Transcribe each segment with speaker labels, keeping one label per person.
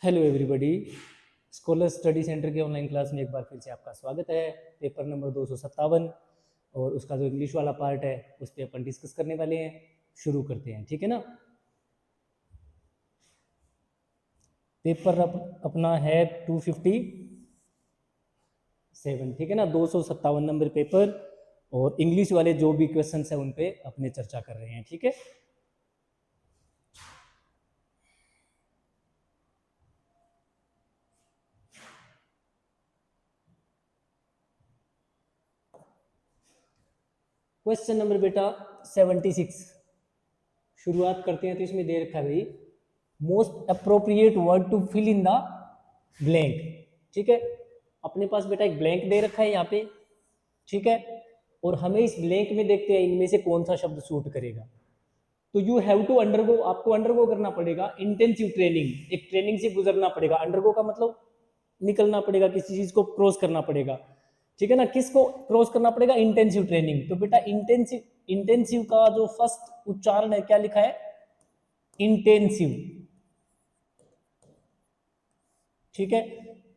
Speaker 1: Hello everybody, scholar study centre के online class में एक बार फिर से आपका स्वागत है। पेपर नंबर 257 और उसका जो इंग्लिश वाला पार्ट है उस पर अपन डिस्कस करने वाले हैं। शुरू करते हैं, ठीक है ना। पेपर अपना है 257, ठीक है ना। 257 नंबर पेपर और इंग्लिश वाले जो भी क्वेश्चन है उन पे अपने चर्चा कर रहे हैं, ठीक है। क्वेश्चन नंबर बेटा 76 शुरुआत करते हैं। तो इसमें दे रखा है भाई, most appropriate word to fill in the blank, ठीक है। अपने पास बेटा एक ब्लैंक दे रखा है यहाँ पे, ठीक है। और हमें इस ब्लैंक में देखते हैं इनमें से कौन सा शब्द सूट करेगा। तो यू हैव टू अंडरगो, आपको अंडरगो करना पड़ेगा इंटेंसिव ट्रेनिंग, एक ट्रेनिंग से गुजरना पड़ेगा। अंडरगो का मतलब निकलना पड़ेगा, किसी चीज को क्रॉस करना पड़ेगा, ठीक है ना। किसको क्रॉस करना पड़ेगा? Intensive training. तो बेटा इंटेंसिव का जो फर्स्ट उच्चारण है क्या लिखा है? इंटेंसिव, ठीक है।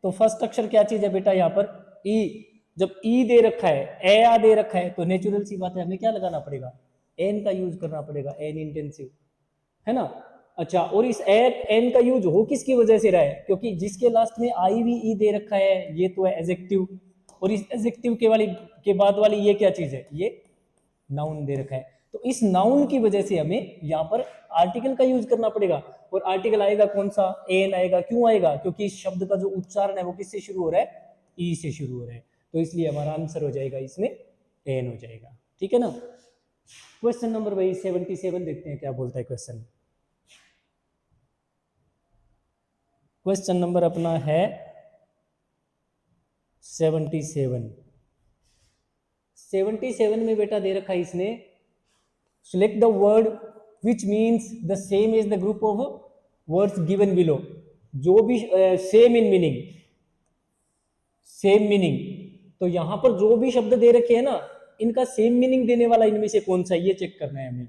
Speaker 1: तो फर्स्ट अक्षर क्या चीज है बेटा यहाँ पर? ई। जब ई दे रखा है, ए आ दे रखा है, तो नेचुरल सी बात है हमें क्या लगाना पड़ेगा? एन का यूज करना पड़ेगा, एन इंटेंसिव, है ना। अच्छा, और इस एन का यूज हो किसकी वजह से रहा है? क्योंकि जिसके लास्ट में आई वी ई दे रखा है ये तो है एडजेक्टिव, और इस एडजेक्टिव के बाद वाली ये क्या चीज है? ये नाउन दे रखा है। तो इस नाउन की वजह से हमें यहाँ पर आर्टिकल का यूज करना पड़ेगा। और आर्टिकल आएगा कौन सा? एन आएगा। क्यों आएगा? क्योंकि इस शब्द का जो उच्चारण है वो किससे शुरू हो रहा है? ई से शुरू हो रहा है। तो इसलिए हमारा आंसर हो जाएगा इसमें एन हो जाएगा, ठीक है ना। क्वेश्चन नंबर भाई 77 देखते हैं क्या बोलता है क्वेश्चन। क्वेश्चन नंबर अपना है 77 में बेटा दे रखा है इसने, select the word which means the same as the group of words given below. जो भी same in meaning, same meaning, तो यहां पर जो भी शब्द दे रखे हैं ना, इनका सेम मीनिंग देने वाला इनमें से कौन सा है ये चेक करना है हमें।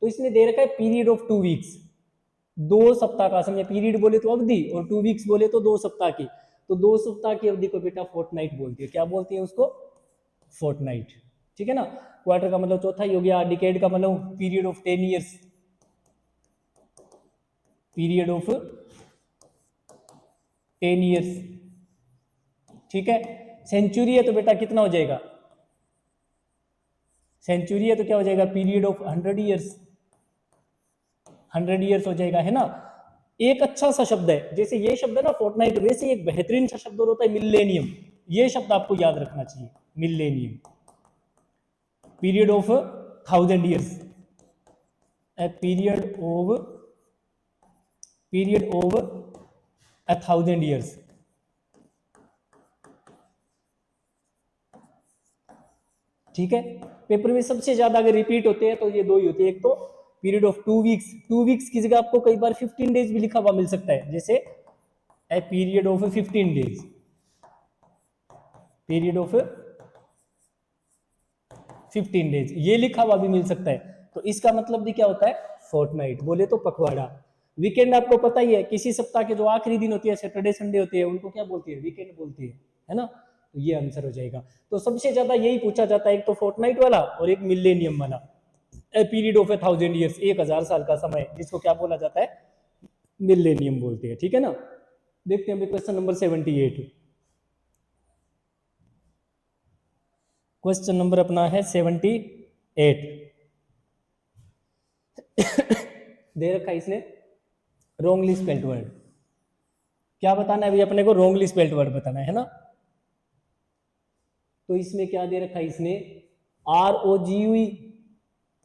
Speaker 1: तो इसने दे रखा है पीरियड ऑफ 2 वीक्स, 2 सप्ताह का समय। पीरियड बोले तो अवधि, और 2 वीक्स बोले तो 2 सप्ताह की। तो 2 सप्ताह की अवधि को बेटा फोर्टनाइट बोलती है। क्या बोलती है उसको? फोर्टनाइट, ठीक है ना। क्वार्टर का मतलब चौथा ही हो गया। डिकेड का मतलब period of 10 years, period of 10 years, ठीक है। सेंचुरी है तो बेटा कितना हो जाएगा? सेंचुरी है तो क्या हो जाएगा? पीरियड ऑफ 100 ईयर्स, 100 ईयर्स हो जाएगा, है ना। एक अच्छा सा शब्द है, जैसे ये शब्द है ना फोर्टनाइट, वैसे एक बेहतरीन सा शब्द और होता है मिलेनियम। ये शब्द आपको याद रखना चाहिए, millennium, period of 1000 years, period of 1000 years, ठीक है। पेपर में सबसे ज्यादा अगर रिपीट होते हैं तो ये दो ही होते हैं। एक तो पीरियड ऑफ 2 वीक्स, 2 वीक्स की जगह आपको कई बार 15 डेज भी लिखा हुआ मिल सकता है, जैसे a period of 15 days, period of 15 days, ये लिखा हुआ भी मिल सकता है। तो इसका मतलब भी क्या होता है? फोर्टनाइट, बोले तो पखवाड़ा। वीकेंड आपको पता ही है, किसी सप्ताह के जो आखिरी दिन होती है, सैटरडे संडे होते हैं, उनको क्या बोलती है? वीकेंड बोलती है ना। तो ये आंसर हो जाएगा। तो सबसे ज्यादा यही पूछा जाता है, एक तो फोर्टनाइट वाला और एक मिलेनियम वाला। ए पीरियड ऑफ 1000 ईयर्स, 1000 साल का समय, जिसको क्या बोला जाता है? मिलेनियम बोलते हैं, ठीक है ना। देखते हैं क्वेश्चन नंबर 78। क्वेश्चन नंबर अपना है 78। दे रखा है इसने रॉन्गली स्पेल्ड वर्ड। क्या बताना है भाई अपने को? रॉन्गली स्पेल्ड वर्ड बताना है ना। तो इसमें क्या दे रखा है इसने? ROGUE,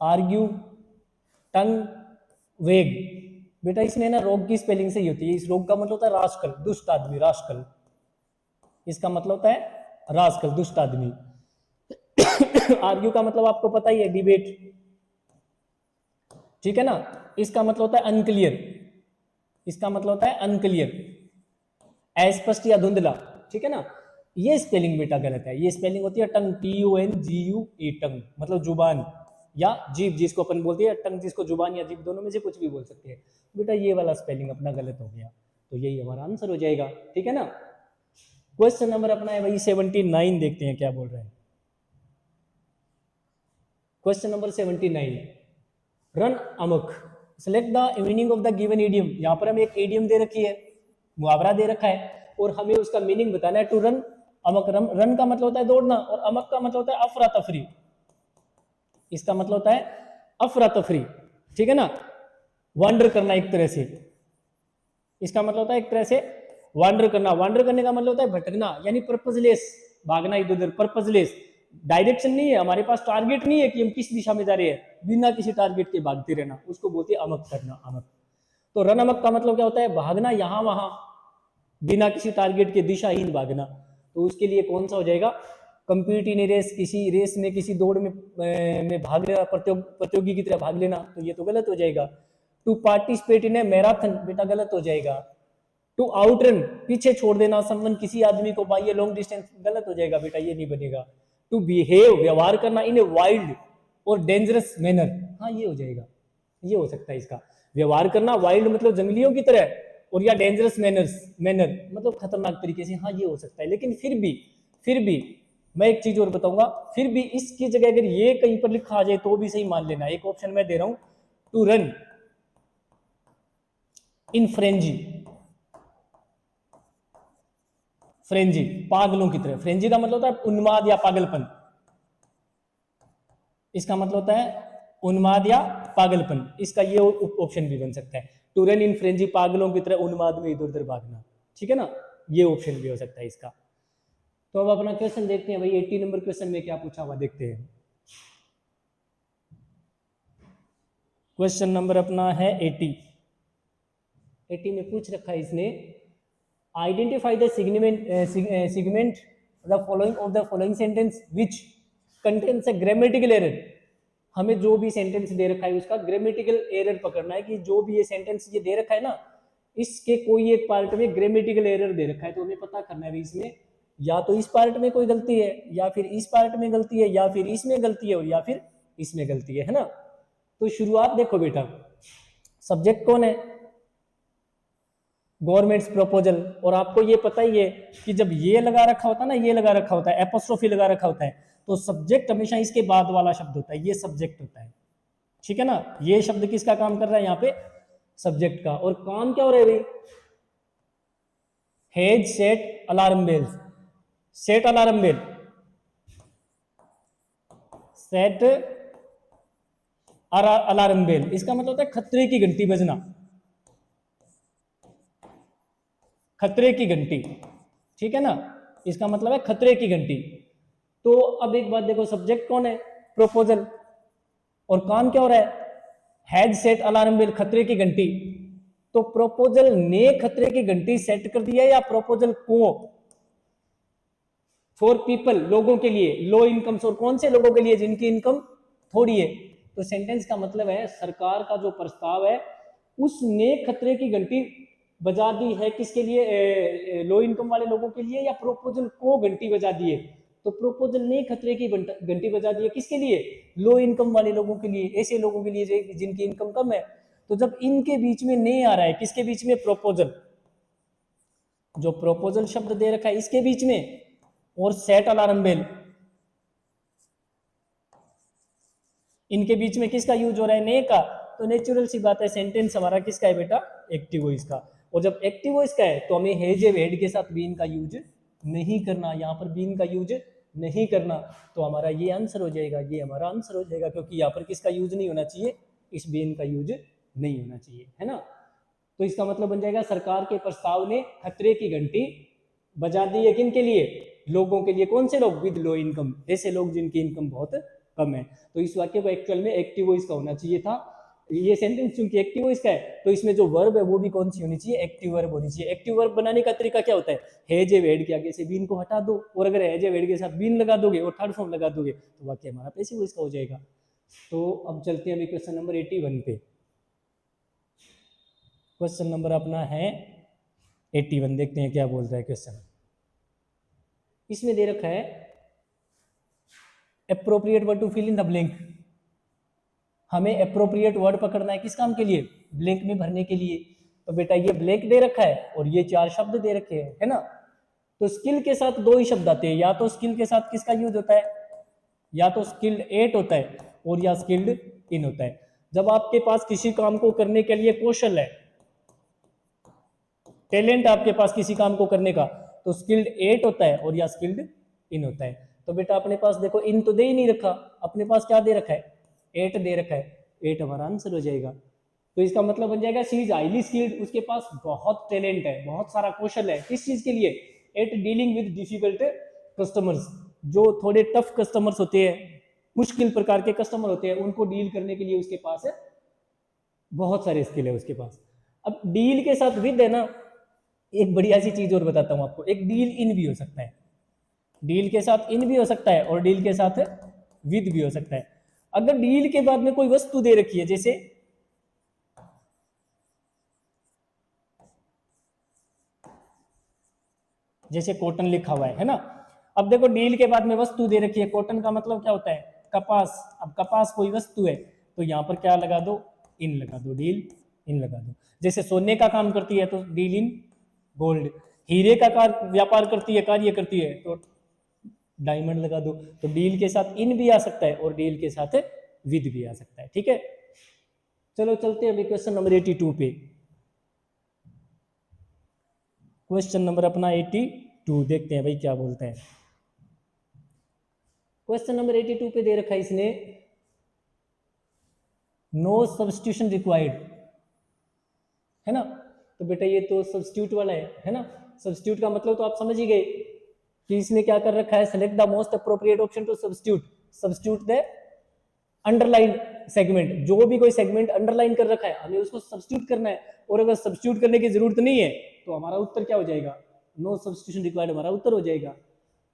Speaker 1: आर्ग्यू, टंग, वेग। बेटा इसमें ना रोग की स्पेलिंग से ही होती है। इस रोग का मतलब होता है रास्कल, दुष्ट आदमी, रास्कल। इसका मतलब होता है रास्कल, दुष्ट आदमी। आर्ग्यू का मतलब आपको पता ही है, डिबेट, ठीक है ना। इसका मतलब होता है अनक्लियर, इसका मतलब होता है अनक्लियर, अस्पष्ट या धुंधला, ठीक है ना। ये स्पेलिंग बेटा गलत है। ये स्पेलिंग होती है टंग, TUNGUE, टंग मतलब जुबान या जीभ, जिसको अपन बोलते हैं टंग, जिसको जुबान या जीभ, दोनों में से कुछ भी बोल सकते हैं। बेटा ये वाला स्पेलिंग अपना गलत हो गया। तो यही हमारा आंसर हो जाएगा। ठीक है ना। क्वेश्चन नंबर अपना है भाई 79, देखते हैं क्या बोल रहे हैं। Question number 79, run amok, select the meaning of the given idiom. यहां पर हमें एक इडियम दे रखी है, मुहावरा दे रखा है और हमें उसका मीनिंग बताना है। टू रन अमक, रन का मतलब होता है दौड़ना और अमक का मतलब होता है अफरा तफरी। इसका मतलब होता है अफरा तफरी, ठीक है ना, वांडर करना एक तरह से। इसका मतलब होता है एक तरह से वांडर करना। वांडर करने का मतलब होता है भटकना, यानी पर्पजलेस, भागना इधर उधर, पर्पजलेस, डायरेक्शन नहीं है हमारे पास, टारगेट नहीं है कि हम किस दिशा में जा रहे हैं, बिना किसी टारगेट के भागते रहना, उसको बोलते हैं अमक करना, अमक। तो रन अमक का मतलब क्या होता है, भागना यहां वहां, बिना किसी टारगेट के, दिशाहीन भागना। तो उसके लिए कौन सा हो जाएगा, कंपीट इन रेस, किसी रेस में, किसी दौड़ में भाग लेना, प्रतियोगी की तरह भाग लेना, तो ये तो गलत हो जाएगा। To participate in a marathon, बेटा गलत हो जाएगा। टू आउटरन, पीछे छोड़ देना समवन, किसी आदमी को बाय ए लॉन्ग डिस्टेंस, गलत हो जाएगा बेटा, ये नहीं बनेगा। टू बिहेव, व्यवहार करना, इन ए वाइल्ड और डेंजरस मैनर, हाँ ये हो जाएगा, ये हो सकता है इसका। व्यवहार करना वाइल्ड मतलब जंगलियों की तरह, और या डेंजरस मैनर मतलब खतरनाक तरीके से, हाँ ये हो सकता है। लेकिन फिर भी मैं एक चीज और बताऊंगा, फिर भी इसकी जगह अगर ये कहीं पर लिखा आ जाए तो भी सही मान लेना। एक ऑप्शन मैं दे रहा हूं, to run in frenzy, frenzy पागलों की तरह। फ्रेंजी का मतलब होता है उन्माद या पागलपन, इसका मतलब होता है उन्माद या पागलपन, इसका ये ऑप्शन भी बन सकता है। टू रन इन फ्रेंजी, पागलों की तरह उन्माद में इधर उधर भागना, ठीक है ना, ये ऑप्शन भी हो सकता है इसका। तो अब अपना क्वेश्चन देखते हैं भाई, 80 नंबर क्वेश्चन में क्या पूछा हुआ देखते हैं। क्वेश्चन नंबर अपना है 80 में पूछ रखा है इसने, identify the segment the following of the following sentence which contains a grammatical error. हमें जो भी सेंटेंस दे रखा है उसका ग्रामेटिकल एरर पकड़ना है, कि जो भी ये सेंटेंस ये दे रखा है ना, इसके कोई एक पार्ट में ग्रामेटिकल एरर दे रखा है, तो हमें पता करना है इसमें या तो इस पार्ट में कोई गलती है, या फिर इस पार्ट में गलती है, या फिर इसमें गलती है, और या फिर इसमें गलती है ना। तो शुरुआत देखो बेटा, सब्जेक्ट कौन है, गवर्नमेंट्स प्रपोजल, और आपको ये पता ही है कि जब ये लगा रखा होता है ना, ये लगा रखा होता है, एपोस्ट्रोफी लगा रखा होता है, तो सब्जेक्ट हमेशा इसके बाद वाला शब्द होता है, ये सब्जेक्ट होता है, ठीक है ना। ये शब्द किसका काम कर रहा है यहाँ पे, सब्जेक्ट का। और काम क्या हो रहा है भाई, has set alarm bells, set alarm bell, set alarm bell, इसका मतलब होता है खतरे की घंटी बजना, खतरे की घंटी, ठीक है ना, इसका मतलब है खतरे की घंटी। तो अब एक बात देखो, सब्जेक्ट कौन है, प्रपोजल, और काम क्या हो रहा है, हैज सेट अलार्म बेल, खतरे की घंटी। तो प्रपोजल ने खतरे की घंटी सेट कर दिया, या प्रपोजल को, फॉर पीपल, लोगों के लिए, लो इनकम, और कौन से लोगों के लिए, जिनकी इनकम थोड़ी है। तो सेंटेंस का मतलब है सरकार का जो प्रस्ताव है उसने खतरे की घंटी बजा दी है, किसके लिए, लो इनकम वाले लोगों के लिए, या प्रपोजल को घंटी बजा दी है। तो प्रपोजल ने खतरे की घंटी बजा दी है, किसके लिए, लो इनकम वाले लोगों के लिए, ऐसे लोगों के लिए जिनकी इनकम कम है। तो जब इनके बीच में ने आ रहा है, किसके बीच में, प्रपोजल, जो प्रपोजल शब्द दे रखा है इसके बीच में, और सेट अलार्म बेल, इनके बीच में किसका यूज हो रहा है, ने का। तो नेचुरल सी बात है, सेंटेंस हमारा किसका है बेटा, एक्टिव वॉइस का। और जब एक्टिव वॉइस का है तो हमें हैज हेड के साथ बीन का यूज नहीं करना, यहाँ पर बीन का यूज नहीं करना। तो हमारा ये आंसर हो जाएगा, ये हमारा आंसर हो जाएगा, क्योंकि यहाँ पर किसका यूज नहीं होना चाहिए, इस बीन का यूज नहीं होना चाहिए, है ना। तो इसका मतलब बन जाएगा सरकार के प्रस्ताव ने खतरे की घंटी बजा दी है, किन के लिए, लोगों के लिए। कौन से लोग, विद लो इनकम, ऐसे लोग जिनकी इनकम बहुत कम है। तो इस वाक्य को एक्चुअल में एक्टिव वॉइस का होना चाहिए था। ये सेंटेंस चूंकि एक्टिव वॉइस का है तो इसमें जो वर्ब है वो भी कौन सी होनी चाहिए, एक्टिव वर्ब होनी चाहिए। एक्टिव वर्ब बनाने का तरीका क्या होता है, हैज ए वेड के आगे से बीन को हटा दो, और अगर हैज ए वेड के साथ बीन लगा दोगे और थर्ड फॉर्म लगा दोगे तो वाक्य हमारा पैसिव वॉइस का हो जाएगा। तो अब चलते हैं अभी क्वेश्चन नंबर 81 पे। क्वेश्चन नंबर अपना है 81, देखते हैं क्या बोल रहा है क्वेश्चन। इसमें दे रखा है appropriate word to fill in the blank. हमें एप्रोप्रिएट वर्ड पकड़ना है किस काम के लिए, ब्लैंक में भरने के लिए। तो बेटा ये ब्लैक दे रखा है और ये 4 शब्द दे रखे हैं, है ना। तो स्किल के साथ 2 ही शब्द आते हैं, या तो स्किल के साथ किसका यूज होता है, या तो स्किल्ड 8 होता है और या स्किल्ड इन होता है। जब आपके पास किसी काम को करने के लिए कौशल है, टैलेंट आपके पास किसी काम को करने का, तो स्किल्ड 8 होता है और या स्किल्ड इन होता है। तो बेटा अपने पास देखो इन तो दे ही नहीं रखा, अपने पास क्या दे रखा है, 8 दे रखा है, 8 हमारा आंसर हो जाएगा। तो इसका मतलब बन जाएगा शी इज हाईली स्किल्ड, उसके पास बहुत टैलेंट है, बहुत सारा कौशल है, किस चीज के लिए, eight dealing with difficult customers, जो थोड़े टफ कस्टमर्स होते हैं, मुश्किल प्रकार के कस्टमर होते हैं, उनको डील करने के लिए उसके पास है बहुत सारे स्किल है उसके पास। अब डील के साथ विद है ना, एक बढ़िया सी चीज और बताता हूं आपको, एक डील इन भी हो सकता है, डील के साथ इन भी हो सकता है और डील के साथ विद भी हो सकता है। अगर डील के बाद में कोई वस्तु दे रखी है, जैसे कॉटन लिखा हुआ है ना। अब देखो डील के बाद में वस्तु दे रखी है, कॉटन का मतलब क्या होता है, कपास। अब कपास कोई वस्तु है तो यहां पर क्या लगा दो, इन लगा दो, डील इन लगा दो। जैसे सोने का काम करती है तो डील इन गोल्ड, हीरे का व्यापार करती है, कार्य करती है तो डायमंड लगा दो। तो डील के साथ इन भी आ सकता है और डील के साथ विद भी आ सकता है, ठीक है। चलो चलते हैं अभी क्वेश्चन नंबर 82 पे। क्वेश्चन नंबर अपना 82 देखते हैं भाई क्या बोलते हैं। क्वेश्चन नंबर 82 पे दे रखा है इसने, नो सब्स्टिट्यूशन रिक्वायर्ड, है ना। तो बेटा ये तो सब्स्टिट्यूट वाला है ना। सब्स्टिट्यूट का मतलब तो आप समझ ही गए कि इसने क्या कर रखा है, select the most appropriate option to substitute, substitute the underline segment, जो भी कोई सेगमेंट अंडरलाइन कर रखा है हमें उसको सब्स्टिट्यूट करना है, और अगर सब्स्टिट्यूट करने की जरूरत नहीं है तो हमारा उत्तर क्या हो जाएगा, नो सब्स्टिट्यूशन रिक्वायर्ड हमारा उत्तर हो जाएगा।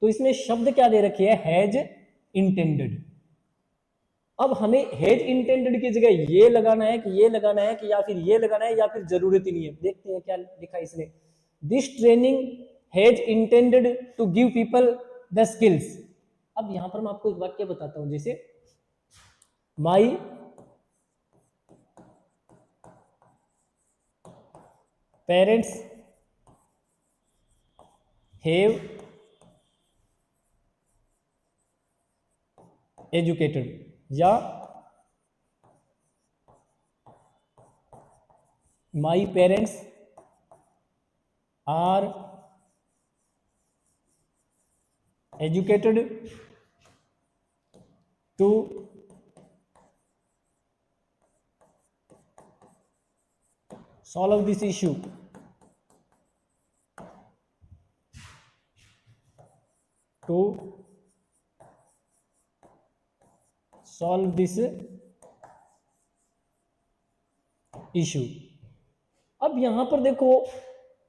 Speaker 1: तो इसमें शब्द क्या दे रखे है, हैज इंटेंडेड। अब हमें हैज इंटेंडेड की जगह ये लगाना है कि ये लगाना है कि या फिर ये लगाना है, या फिर जरूरत ही नहीं है। देखते हैं क्या लिखा है इसने, this training has intended to give people the skills. अब यहां पर मैं आपको एक वाक्य बताता हूं, जैसे माई पेरेंट्स हैव एजुकेटेड, या my parents are educated to solve this issue, to solve this issue। अब यहां पर देखो,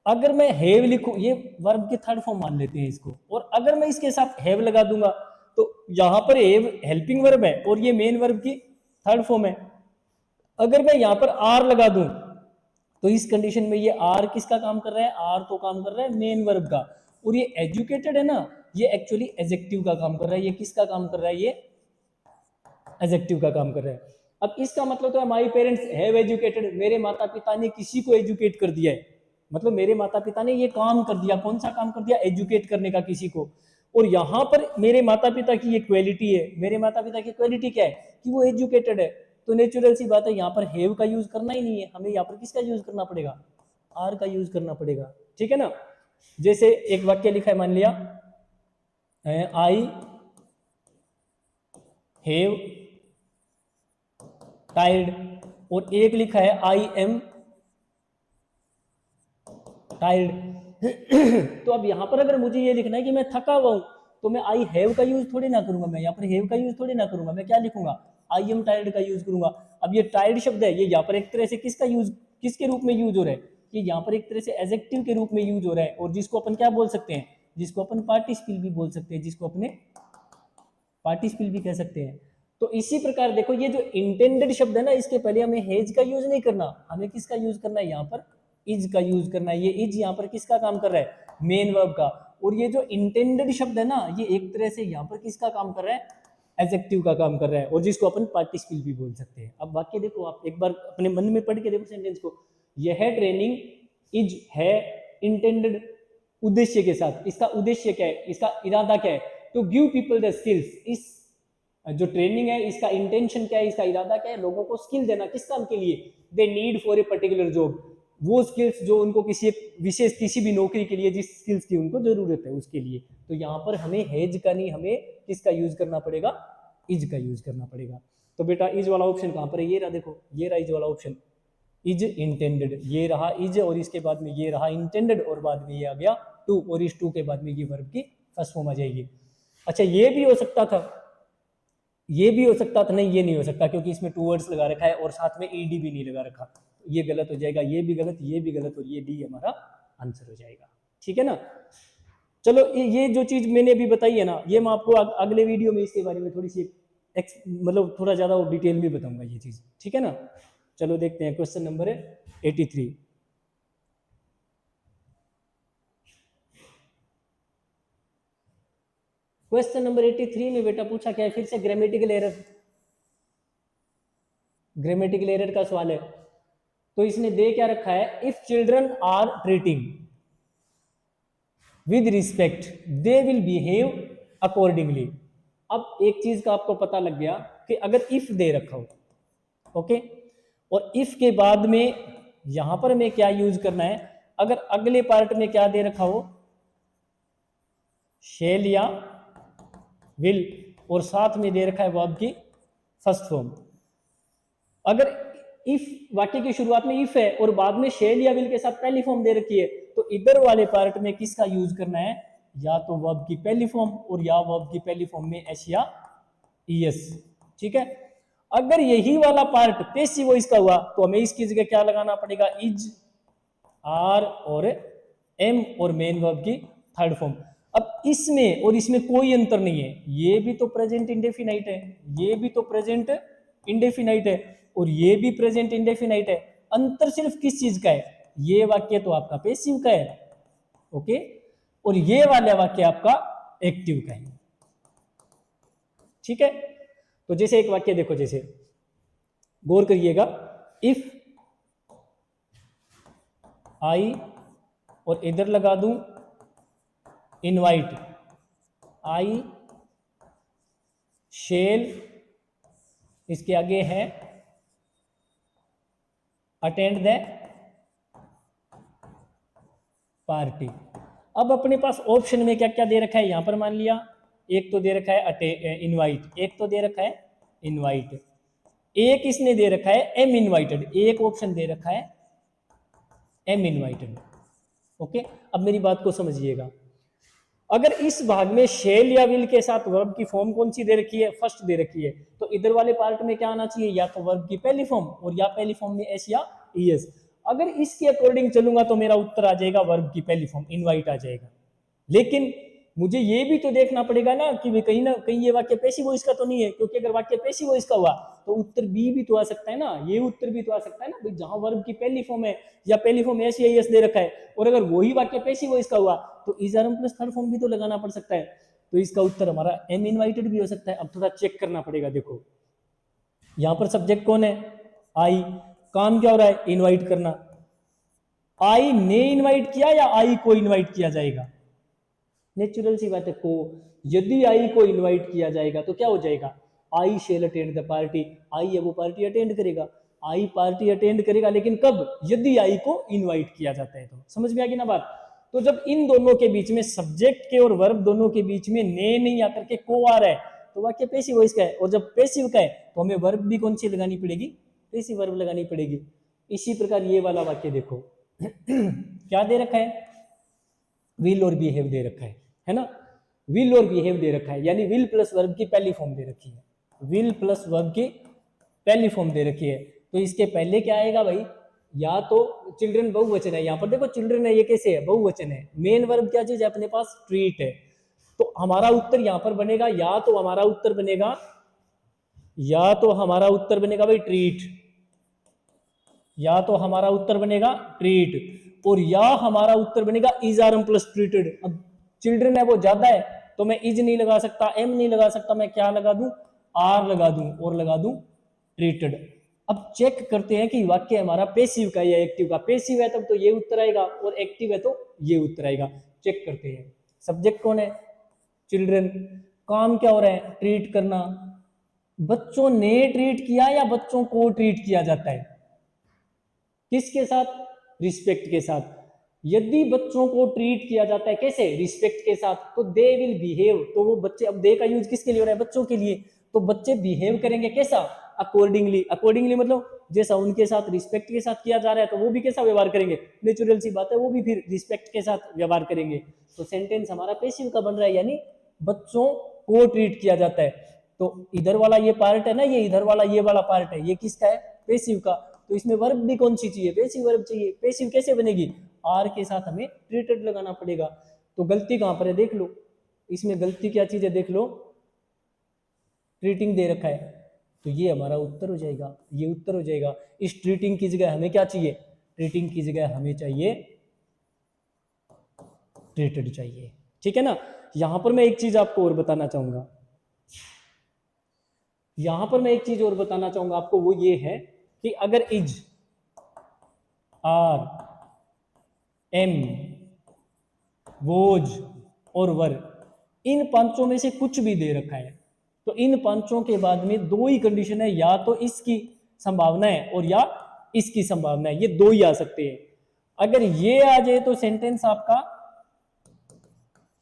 Speaker 1: अगर मैं हैव लिखूं, ये वर्ब के थर्ड फॉर्म मान लेते हैं इसको, और अगर मैं इसके साथ हैव लगा दूंगा तो यहां पर हैव हेल्पिंग वर्ब है और ये मेन वर्ब की थर्ड फॉर्म है। अगर मैं यहां पर आर लगा दूं तो इस कंडीशन में ये आर किसका काम कर रहा है, आर तो काम कर रहा है मेन वर्ब का, और ये एजुकेटेड है ना, ये एक्चुअली एडजेक्टिव का काम कर रहा है। ये किसका काम कर रहा है, ये एडजेक्टिव का काम कर रहा है। अब इसका मतलब तो है माई पेरेंट्स हैव एजुकेटेड, मेरे माता पिता ने किसी को एजुकेट कर दिया है, मतलब मेरे माता पिता ने ये काम कर दिया। कौन सा काम कर दिया, एजुकेट करने का किसी को। और यहां पर मेरे माता पिता की ये क्वालिटी है, मेरे माता पिता की क्वालिटी क्या है कि वो एजुकेटेड है। तो नेचुरल सी बात है, यहाँ पर हैव का यूज करना ही नहीं है, हमें यहाँ पर किसका यूज करना पड़ेगा, आर का यूज करना पड़ेगा, ठीक है ना। जैसे एक वाक्य लिखा है, मान लिया आई हैव टायर्ड, और एक लिखा है आई एम टायर्ड। तो अब यहां पर अगर मुझे ये लिखना है कि मैं थका हुआ हूं, तो मैं आई हैव का यूज थोड़ी ना करूंगा, मैं यहाँ पर हैव का यूज थोड़ी ना करूंगा, मैं क्या लिखूंगा, आई एम टायर्ड का यूज करूंगा। अब ये टायर्ड शब्द है, ये यहाँ पर एक तरह से किसका यूज, किसके रूप में यूज हो रहा है, ये यहाँ पर एक तरह से एडजेक्टिव के रूप में यूज हो रहा है, और जिसको अपन क्या बोल सकते हैं, जिसको अपन पार्टिसिपल भी बोल सकते हैं, जिसको अपने पार्टिसिपल भी कह सकते हैं। तो इसी प्रकार देखो, ये जो इंटेंडेड शब्द है ना, इसके पहले हमें हेज का यूज नहीं करना, हमें किसका यूज करना है, यहाँ पर इज का यूज करना है। ये इज यहाँ पर किसका काम कर रहा है, मेन वर्ब का। और ये जो इंटेंडेड शब्द है ना, ये एक तरह से यहाँ पर किसका काम कर रहा है, एडजेक्टिव का काम कर रहा है, और जिसको अपन पार्टिसिपल भी बोल सकते हैं। अब वाक्य देखो, आप एक बार अपने मन में पढ़ के देखो सेंटेंस को, यह ट्रेनिंग इज है इंटेंडेड, उद्देश्य के साथ। इसका उद्देश्य क्या है, इसका इरादा क्या है, to give people the skills. इस जो ट्रेनिंग है इसका इंटेंशन क्या है, इसका इरादा क्या है, लोगों को स्किल देना। किस काम के लिए, they need for a particular job, वो स्किल्स जो उनको किसी विशेष किसी भी नौकरी के लिए जिस स्किल्स की उनको जरूरत है उसके लिए। तो यहाँ पर हमें हैज का नहीं, हमें किसका यूज करना पड़ेगा, इज का यूज करना पड़ेगा। तो बेटा इज वाला ऑप्शन कहाँ पर है, ये रहा, देखो ये रहा इज वाला ऑप्शन, इज इंटेंडेड, ये रहा इज और इसके बाद में ये रहा इंटेंडेड और बाद में ये आ गया टू, और इस टू के बाद में ये वर्ब की फर्स्ट फॉर्म आ जाएगी। अच्छा ये भी हो सकता था, ये भी हो सकता था, नहीं ये नहीं हो सकता क्योंकि इसमें टू वर्ड्स लगा रखा है और साथ में ईडी भी नहीं लगा रखा, ये गलत हो जाएगा, ये भी गलत, ये भी गलत, और ये डी हमारा आंसर हो जाएगा। ठीक है ना। चलो ये जो चीज मैंने अभी बताई है ना, ये मैं आपको अगले वीडियो में इसके बारे में थोड़ी सी मतलब थोड़ा ज्यादा डिटेल में बताऊंगा ये चीज। ठीक है ना। चलो देखते हैं, क्वेश्चन नंबर 83। क्वेश्चन नंबर 83 में बेटा पूछा क्या है, फिर से ग्रामेटिकल एरर, ग्रामेटिकल एरर का सवाल है। तो इसने दे क्या रखा है, if children are treating with respect they will behave accordingly. अब एक चीज का आपको पता लग गया कि अगर इफ दे रखा हो, ओके, और इफ के बाद में यहां पर हमें क्या यूज करना है, अगर अगले पार्ट में क्या दे रखा हो, शेल या विल, और साथ में दे रखा है वर्ब की फर्स्ट फॉर्म। अगर इफ वाक्य की शुरुआत में इफ है और बाद में शेल या विल के साथ पहली फॉर्म दे रखी है, तो इधर वाले पार्ट में किसका यूज करना है, या तो वर्ब की पहली फॉर्म और या वर्ब की पहली फॉर्म में एस या ईएस। ठीक है। अगर यही वाला पार्ट पैसिव वॉइस का हुआ तो हमें इसकी जगह क्या लगाना पड़ेगा, इज, आर और एम और मेन वर्ब की थर्ड फॉर्म। अब इसमें और इसमें कोई अंतर नहीं है, ये भी तो प्रेजेंट इंडेफिनाइट है, ये भी तो प्रेजेंट इंडेफिनाइट है और ये भी प्रेजेंट इंडेफिनाइट है। अंतर सिर्फ किस चीज का है, ये वाक्य तो आपका पैसिव का है, ओके, और ये वाला वाक्य आपका एक्टिव का है। ठीक है। तो जैसे एक वाक्य देखो, जैसे गौर करिएगा, इफ आई और इधर लगा दूं इनवाइट, आई शेल, इसके आगे है अटेंड द पार्टी। अब अपने पास ऑप्शन में क्या क्या दे रखा है, यहां पर मान लिया एक तो दे रखा है इनवाइट, एक तो दे रखा है इनवाइट, एक इसने दे रखा है एम इनवाइटेड, एक ऑप्शन दे रखा है एम इनवाइटेड। ओके, अब मेरी बात को समझिएगा, अगर इस भाग में शेल या विल के साथ वर्ब की फॉर्म कौन सी दे रखी है, फर्स्ट दे रखी है, तो इधर वाले पार्ट में क्या आना चाहिए, या तो वर्ब की पहली फॉर्म और या पहली फॉर्म में एस या ईएस। अगर इसके अकॉर्डिंग चलूंगा तो मेरा उत्तर आ जाएगा वर्ब की पहली फॉर्म इनवाइट आ जाएगा। लेकिन मुझे ये भी तो देखना पड़ेगा ना कि कहीं ना कहीं ये वाक्य पैसिव वॉइस का तो नहीं है, क्योंकि अगर वाक्य पैसिव वॉइस का हुआ तो उत्तर बी भी तो आ सकता है ना, ये उत्तर भी तो आ सकता है ना भाई, जहां वर्ब की पहली फॉर्म है या पहली फॉर्म एस या एस दे रखा है, और अगर वही वाक्य पैसिव वॉइस का हुआ तो is are am plus third form भी तो लगाना पड़ सकता है। तो इसका उत्तर हमारा एम इनवाइटेड भी हो सकता है। अब थोड़ा चेक करना पड़ेगा, देखो यहां पर सब्जेक्ट कौन है, आई, काम क्या हो रहा है, इनवाइट करना। आई ने इनवाइट किया या आई को इनवाइट किया जाएगा, नेचुरल सी बात है को, यदि आई को इनवाइट किया जाएगा तो क्या हो जाएगा, I shall attend the party, I है वो पार्टी अटेंड करेगा, आई पार्टी अटेंड करेगा, लेकिन कब, यदि आई को इनवाइट किया जाता है। तो समझ में आ गई ना बात। तो जब इन दोनों के बीच में सब्जेक्ट के और वर्ब दोनों के बीच में ने नहीं आकर के को आ रहा है तो वाक्य पैसिव वॉइस का है, और जब पैसिव का है तो हमें वर्ब भी कौन सी लगानी पड़ेगी, पैसिव वर्ब लगानी पड़ेगी। इसी प्रकार ये वाला वाक्य देखो क्या दे रखा है, विल और बिहेव दे रखा है ना, विल और बिहेव दे रखा है, यानी विल प्लस वर्ब की पहली फॉर्म दे रखी है, विल प्लस वर्ब की पहली फॉर्म दे रखी है। तो इसके पहले क्या आएगा भाई, या तो चिल्ड्रन बहुवचन है, यहां पर देखो चिल्ड्रन है, ये कैसे है, बहुवचन है, मेन वर्ब क्या चीज है अपने पास, ट्रीट है। तो हमारा उत्तर यहां पर बनेगा, या तो हमारा उत्तर बनेगा, या तो हमारा उत्तर बनेगा भाई ट्रीट, या तो हमारा उत्तर बनेगा ट्रीट, और या हमारा उत्तर बनेगा is are am plus treated. अब चिल्ड्रन है वो ज्यादा है तो मैं इज नहीं लगा सकता, एम नहीं लगा सकता, मैं क्या लगा दूं, आर लगा दूं और लगा दूं ट्रीटेड। अब चेक करते हैं कि वाक्य हमारा पैसिव का या एक्टिव का। पैसिव है तब तो ये उत्तर आएगा और एक्टिव है तो ये उत्तर आएगा। चेक करते हैं। सब्जेक्ट कौन है? चिल्ड्रन। काम क्या हो रहा है? ट्रीट करना। बच्चों ने ट्रीट किया या बच्चों को ट्रीट किया जाता है? किसके साथ? रिस्पेक्ट के साथ। यदि बच्चों को ट्रीट किया जाता है कैसे? रिस्पेक्ट के साथ, तो दे विल बिहेव। तो वो बच्चे, अब दे का यूज किसके लिए हो रहा है? बच्चों के लिए। तो बच्चे बिहेव करेंगे कैसा? अकॉर्डिंगली। अकॉर्डिंगली मतलब जैसा उनके साथ रिस्पेक्ट के साथ किया जा रहा है तो वो भी कैसा व्यवहार करेंगे? नेचुरल सी बात है, वो भी फिर रिस्पेक्ट के साथ व्यवहार करेंगे। तो सेंटेंस हमारा पैसिव का बन रहा है, यानी बच्चों को ट्रीट किया जाता है। तो इधर वाला ये पार्ट है ना, ये इधर वाला ये वाला पार्ट है, ये किसका है? पैसिव का। तो इसमें वर्ब भी कौन सी चाहिए? पैसिव वर्ब चाहिए। पैसिव कैसे बनेगी? आर के साथ हमें ट्रीटेड लगाना पड़ेगा। तो गलती कहां पर है देख लो, इसमें गलती क्या चीज है देख लो, ट्रीटिंग दे रखा है, तो ये हमारा उत्तर हो जाएगा, ये उत्तर हो जाएगा। इस ट्रीटिंग की जगह हमें क्या चाहिए? ट्रीटिंग की जगह हमें चाहिए ट्रीटेड चाहिए। ठीक है ना। यहां पर मैं एक चीज आपको और बताना चाहूंगा, यहां पर मैं एक चीज और बताना चाहूंगा आपको, वो ये है कि अगर इज, आर, एम, वोज और वर, इन पांचों में से कुछ भी दे रखा है, तो इन पांचों के बाद में दो ही कंडीशन है, या तो इसकी संभावना है और या इसकी संभावना है। ये दो ही आ सकते हैं। अगर ये आ जाए तो सेंटेंस आपका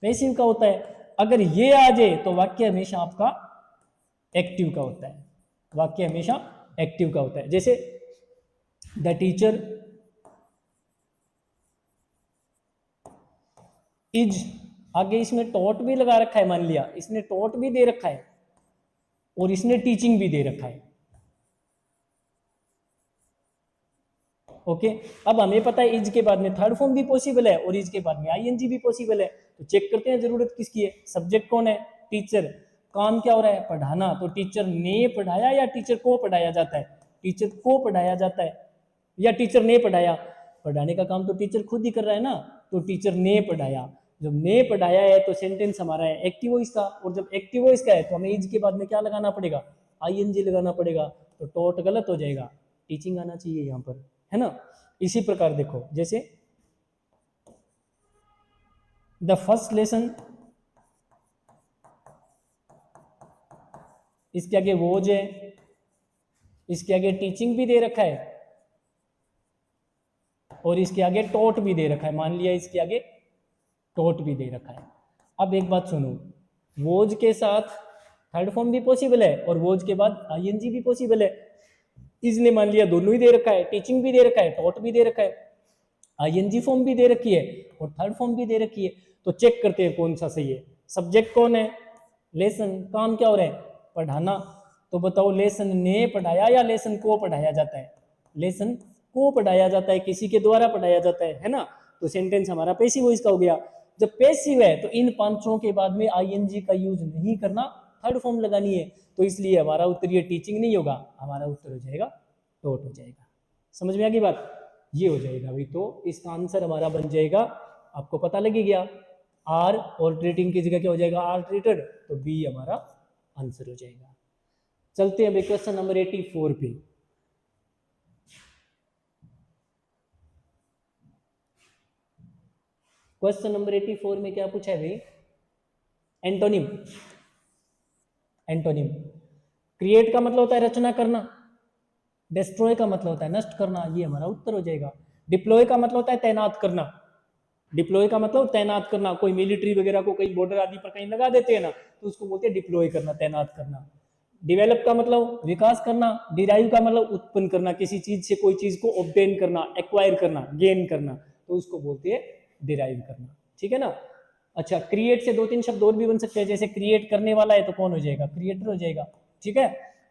Speaker 1: पैसिव का होता है, अगर ये आ जाए तो वाक्य हमेशा आपका एक्टिव का होता है। वाक्य हमेशा एक्टिव का होता है। जैसे द टीचर इज, आगे इसमें टॉट भी लगा रखा है, मान लिया इसने टॉट भी दे रखा है और इसने टीचिंग भी दे रखा है। ओके, अब हमें पता है इज के बाद में थर्ड फॉर्म भी पॉसिबल है और इज के बाद में आईएनजी भी पॉसिबल है। तो चेक करते हैं जरूरत किसकी है। सब्जेक्ट कौन है? टीचर। काम क्या हो रहा है? पढ़ाना। तो टीचर ने पढ़ाया या टीचर को पढ़ाया जाता है? टीचर को पढ़ाया जाता है या टीचर ने पढ़ाया? पढ़ाने का काम तो टीचर खुद ही कर रहा है ना, तो टीचर ने पढ़ाया। जब ने पढ़ाया है तो सेंटेंस हमारा है एक्टिव वॉइस का, और जब एक्टिव वॉइस का है तो हमें इज के बाद में क्या लगाना पड़ेगा? आईएनजी लगाना पड़ेगा। तो टॉट गलत हो जाएगा, टीचिंग आना चाहिए यहाँ पर, है ना। इसी प्रकार देखो, जैसे द फर्स्ट लेसन, इसके आगे वोज है, इसके आगे टीचिंग भी दे रखा है और इसके आगे टॉट भी दे रखा है। मान लिया इसके आगे टॉट भी दे रखा है। अब एक बात सुनो, वोज के साथ थर्ड फॉर्म भी पॉसिबल है और वोज के बाद आईएनजी भी पॉसिबल है। इसने मान लिया दोनों ही दे रखा है, टीचिंग भी दे रखा है, टॉट भी दे रखा है, आईएनजी फॉर्म भी दे रखी है और थर्ड फॉर्म भी दे रखी है। तो चेक करते हैं कौन सा सही है। सब्जेक्ट कौन है? लेसन। काम क्या हो रहा है? पढ़ाना। तो बताओ लेसन ने पढ़ाया या लेसन को पढ़ाया जाता है? लेसन को पढ़ाया जाता है, किसी के द्वारा पढ़ाया जाता है ना। तो सेंटेंस हमारा पैसिव वॉइस का हो गया। जब पैसिव है तो इन पांचों के बाद में आईएनजी का यूज नहीं करना, थर्ड फॉर्म लगानी है। तो इसलिए हमारा उत्तर ये टीचिंग नहीं होगा, हमारा उत्तर हो जाएगा टॉट हो जाएगा। समझ में आ गई बात? ये हो जाएगा भाई। तो इसका आंसर हमारा बन जाएगा, आपको पता लग गया, आर, और ट्रीटिंग की जगह क्या हो जाएगा? Are treated. तो बी हमारा आंसर हो जाएगा। चलते हैं क्वेश्चन नंबर 84 पे। क्वेश्चन नंबर 84 में क्या पूछा है भाई? एंटोनिम। एंटोनिम, क्रिएट का मतलब होता है रचना करना, डिस्ट्रॉय का मतलब होता है नष्ट करना, ये हमारा उत्तर हो जाएगा। डिप्लॉय का मतलब होता है तैनात करना, डिप्लॉय का मतलब तैनात करना, कोई मिलिट्री वगैरह को कहीं बॉर्डर आदि पर कहीं लगा देते हैं ना, तो उसको बोलते हैं डिप्लॉय करना, तैनात करना। डेवलप का मतलब विकास करना, डिराइव का मतलब उत्पन्न करना, किसी चीज से कोई चीज को ऑब्टेन करना, एक्वायर करना, गेन करना, तो उसको बोलते हैं डिराइव करना। ठीक है ना। अच्छा, क्रिएट से दो तीन शब्द और भी बन सकते हैं, जैसे क्रिएट करने वाला है तो कौन हो जाएगा? क्रिएटर हो जाएगा। ठीक है।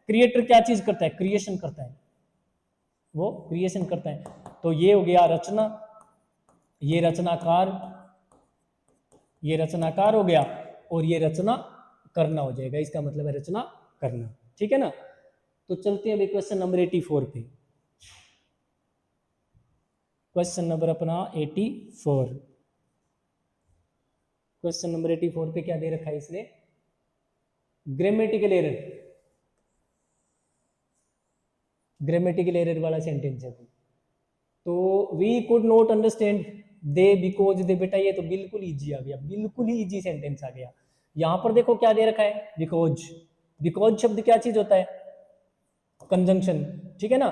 Speaker 1: क्रिएटर क्या चीज करता है? क्रिएशन करता है, वो क्रिएशन करता है। तो ये हो गया रचना, ये रचनाकार, ये रचनाकार हो गया, और ये रचना करना हो जाएगा। इसका मतलब है रचना करना। ठीक है ना। तो चलते हैं अभी क्वेश्चन नंबर 84 पे। क्वेश्चन नंबर अपना 84। क्वेश्चन नंबर 84 पे क्या दे रखा है इसने? Grammatical error. ग्रामेटिकल एरर वाला सेंटेंस है। तो we could not understand they because they, बेटा ये तो बिल्कुल इजी आ गया, बिल्कुल ही इजी सेंटेंस आ गया। यहां पर देखो क्या दे रखा है, बिकॉज। बिकॉज शब्द क्या चीज होता है, कंजंक्शन, ठीक है ना।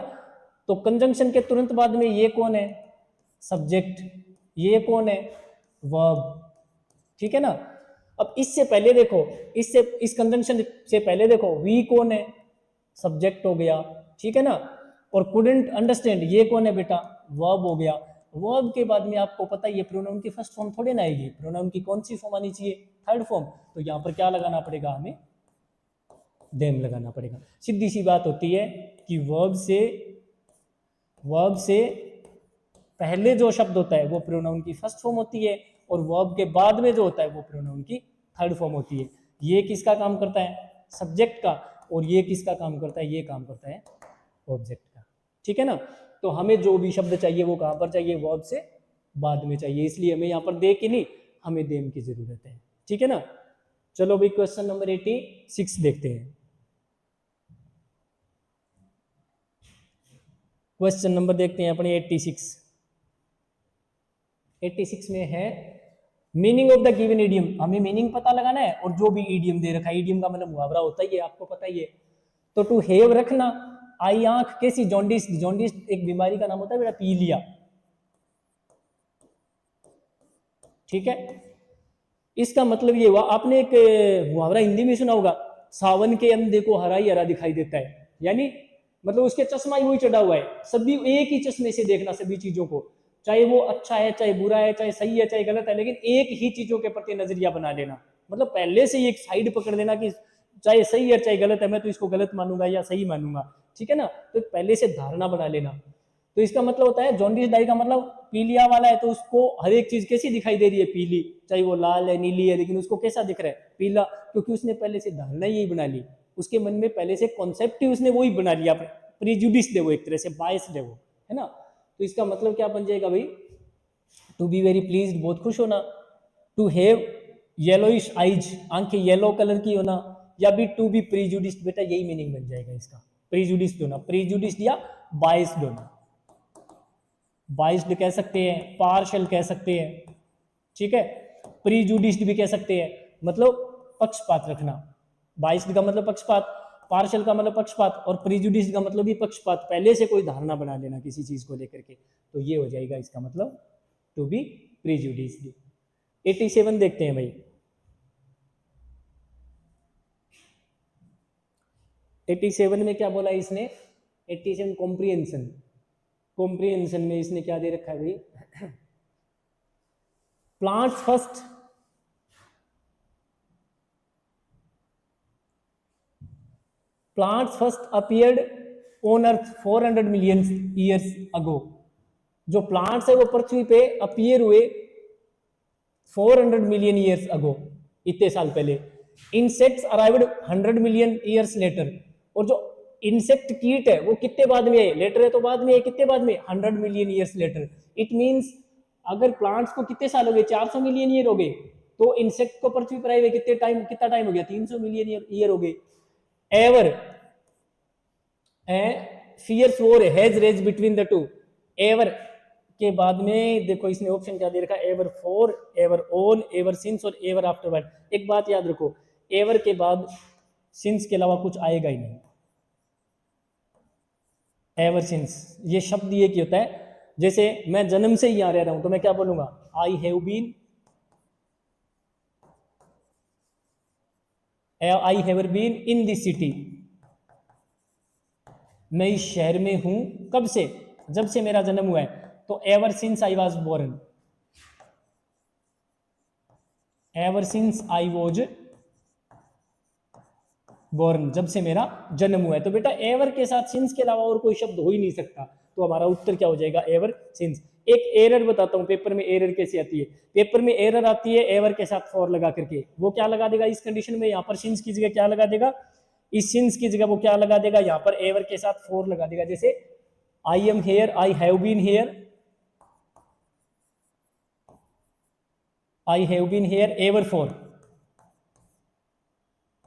Speaker 1: तो कंजंक्शन के तुरंत बाद में ये कौन है, सब्जेक्ट, ये कौन है, वर्ब, ठीक है ना। अब इससे पहले देखो, इससे इस कंजंक्शन से पहले देखो वी कौन है, सब्जेक्ट हो गया, ठीक है ना। और कुडंट अंडरस्टैंड ये कौन है बेटा, वर्ब हो गया। वर्ब के बाद में आपको पता है ये प्रोनाउन की फर्स्ट फॉर्म थोड़ी ना आएगी, प्रोनाउन की कौन सी फॉर्म आनी चाहिए, थर्ड फॉर्म। तो यहाँ पर क्या लगाना पड़ेगा हमें, देम लगाना पड़ेगा। सीधी सी बात होती है कि वर्ब से पहले जो शब्द होता है वो प्रोनाउन की फर्स्ट फॉर्म होती है, और वर्ब के बाद में जो होता है वो प्रोनाउन की थर्ड फॉर्म होती है। ये किसका काम करता है, सब्जेक्ट का, और ये किसका काम करता है, ये काम करता है ऑब्जेक्ट का, ठीक है ना। तो हमें जो भी शब्द चाहिए वो कहां पर चाहिए, वर्ब से बाद में चाहिए, इसलिए हमें यहाँ पर दे की नहीं, हमें देम की जरूरत है, ठीक है ना। चलो भाई क्वेश्चन नंबर 86 देखते हैं। क्वेश्चन नंबर देखते हैं अपने 86 में है meaning of the given idiom. हमें मीनिंग पता लगाना है, और जो भी इडियम दे रखा है, इडियम का मतलब मुहावरा होता ही है, आपको पता ही है। तो टू हैव रखना, आई आंख कैसी, जॉन्डिस, जॉन्डिस एक बीमारी का नाम होता है बेटा, पीलिया, ठीक है। इसका मतलब ये हुआ, आपने एक मुहावरा हिंदी में सुना होगा, सावन के अंधे को हरा ही हरा दिखाई देता है, यानी मतलब उसके चश्मा ही वही चढ़ा हुआ है, सभी एक ही चश्मे से देखना सभी चीजों को, चाहे वो अच्छा है, चाहे बुरा है, चाहे सही है, चाहे गलत है, लेकिन एक ही चीजों के प्रति नजरिया बना लेना, मतलब पहले से ही एक साइड पकड़ लेना कि चाहे सही है चाहे गलत है, मैं तो इसको गलत मानूंगा या सही मानूंगा, ठीक है ना। तो पहले से धारणा बना लेना। तो इसका मतलब होता है जॉन्डिस डाई का मतलब पीलिया वाला है, तो उसको हर एक चीज कैसी दिखाई दे रही है, पीली, चाहे वो लाल है, नीली है, लेकिन उसको कैसा दिख रहा है, पीला, क्योंकि उसने पहले से धारणा यही बना ली, उसके मन में पहले से कॉन्सेप्ट ही उसने वही बना लिया, प्रीजुडिस दे वो, एक तरह से बायस दे वो, है ना। तो इसका मतलब क्या बन जाएगा भाई, टू बी वेरी प्लीज्ड, बहुत खुश होना, टू हैव येलोइश आइज, आंखें येलो कलर की होना, या भी टू बी प्रीजुडिस्ड, बेटा यही मीनिंग बन जाएगा इसका, प्रीजुडिस्ड होना, प्रीजुडिस्ड या बायस्ड होना, बाइस्ड कह सकते हैं, पार्शल कह सकते हैं, ठीक है, प्रीजुडिस्ड भी कह सकते हैं, मतलब पक्षपात रखना। बाइस्ड का मतलब पक्षपात, पार्शल का मतलब पक्षपात, और प्रीजुडिस्ड का मतलब भी पक्षपात, पहले से कोई धारणा बना लेना किसी चीज को लेकर के, तो ये हो जाएगा इसका मतलब टू बी प्रीजुडिस्ड। 87 देखते हैं भाई। 87 में क्या बोला इसने, 87 कॉम्प्रिहेंशन, कॉम्प्रिहेंशन में इसने क्या दे रखा है भाई, plants first appeared on earth 400 million years ago. जो प्लांट्स है वो पृथ्वी पे अपीयर हुए 400 मिलियन ईयर्स अगो, इतने साल पहले। Insects arrived 100 million years later, और जो इंसेक्ट कीट है वो कितने बाद में है, लेटर है तो बाद में है, कितने बाद में, 100 million years later. It means अगर प्लांट्स को कितने साल हो गए, 400 मिलियन ईयर हो गए, तो इंसेक्ट को पृथ्वी पर आए हुए कितना टाइम हो गया, 300 मिलियन ईयर हो गए। Ever fierce war has rage between the two, ever के बाद में देखो इसने ऑप्शन क्या दे रखा, ever for, ever on, ever since और एवर आफ्टरवर्ड। एक बात याद रखो, एवर के बाद सिंस के अलावा कुछ आएगा ही नहीं, एवर सिंस ये शब्द ये क्या होता है, जैसे मैं जन्म से ही यहां रह रहा हूं तो मैं क्या बोलूंगा, I have been, I have been in this city, मैं इस शहर में हूं कब से, जब से मेरा जन्म हुआ है, तो ever since I was born, ever since I was born, जब से मेरा जन्म हुआ है। तो बेटा एवर के साथ सिंस के अलावा और कोई शब्द हो ही नहीं सकता, तो हमारा उत्तर क्या हो जाएगा, एवर सिंस। एक एरर बताता हूं, पेपर में एरर कैसे आती है, पेपर में एरर आती है एवर के साथ फॉर लगा करके, वो क्या लगा देगा इस कंडीशन में, यहाँ पर सिंस की जगह क्या लगा देगा, इस सिंस की जगह वो क्या लगा देगा, यहाँ पर एवर के साथ फॉर लगा देगा। जैसे I am here, I have been here, I have been here ever for,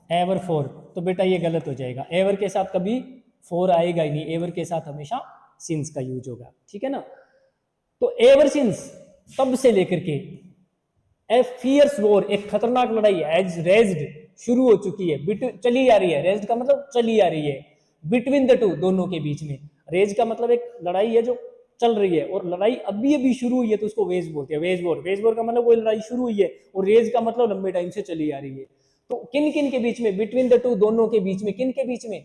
Speaker 1: ever for, तो बेटा ये गलत हो जाएगा, एवर के साथ कभी फॉर आएगा ही नहीं, एवर के साथ हमेशा सिंस का यूज होगा, ठीक है ना। तो एवर सिंस, तब से लेकर के, ए फियर्स वॉर, एक खतरनाक लड़ाई हैज रेज्ड, शुरू हो चुकी है, चली आ रही है, रेज्ड का मतलब चली आ रही है, बिटवीन द टू, दोनों के बीच में। रेज का मतलब एक लड़ाई है जो चल रही है, और लड़ाई अभी अभी शुरू हुई है तो उसको वेज बोलते हैं, वेज वॉर। वेज वॉर का मतलब कोई लड़ाई शुरू हुई है, और रेज का मतलब लंबे टाइम से चली आ रही है। तो किन किन के बीच में, बिटवीन द टू, दोनों के बीच में, किन के बीच में,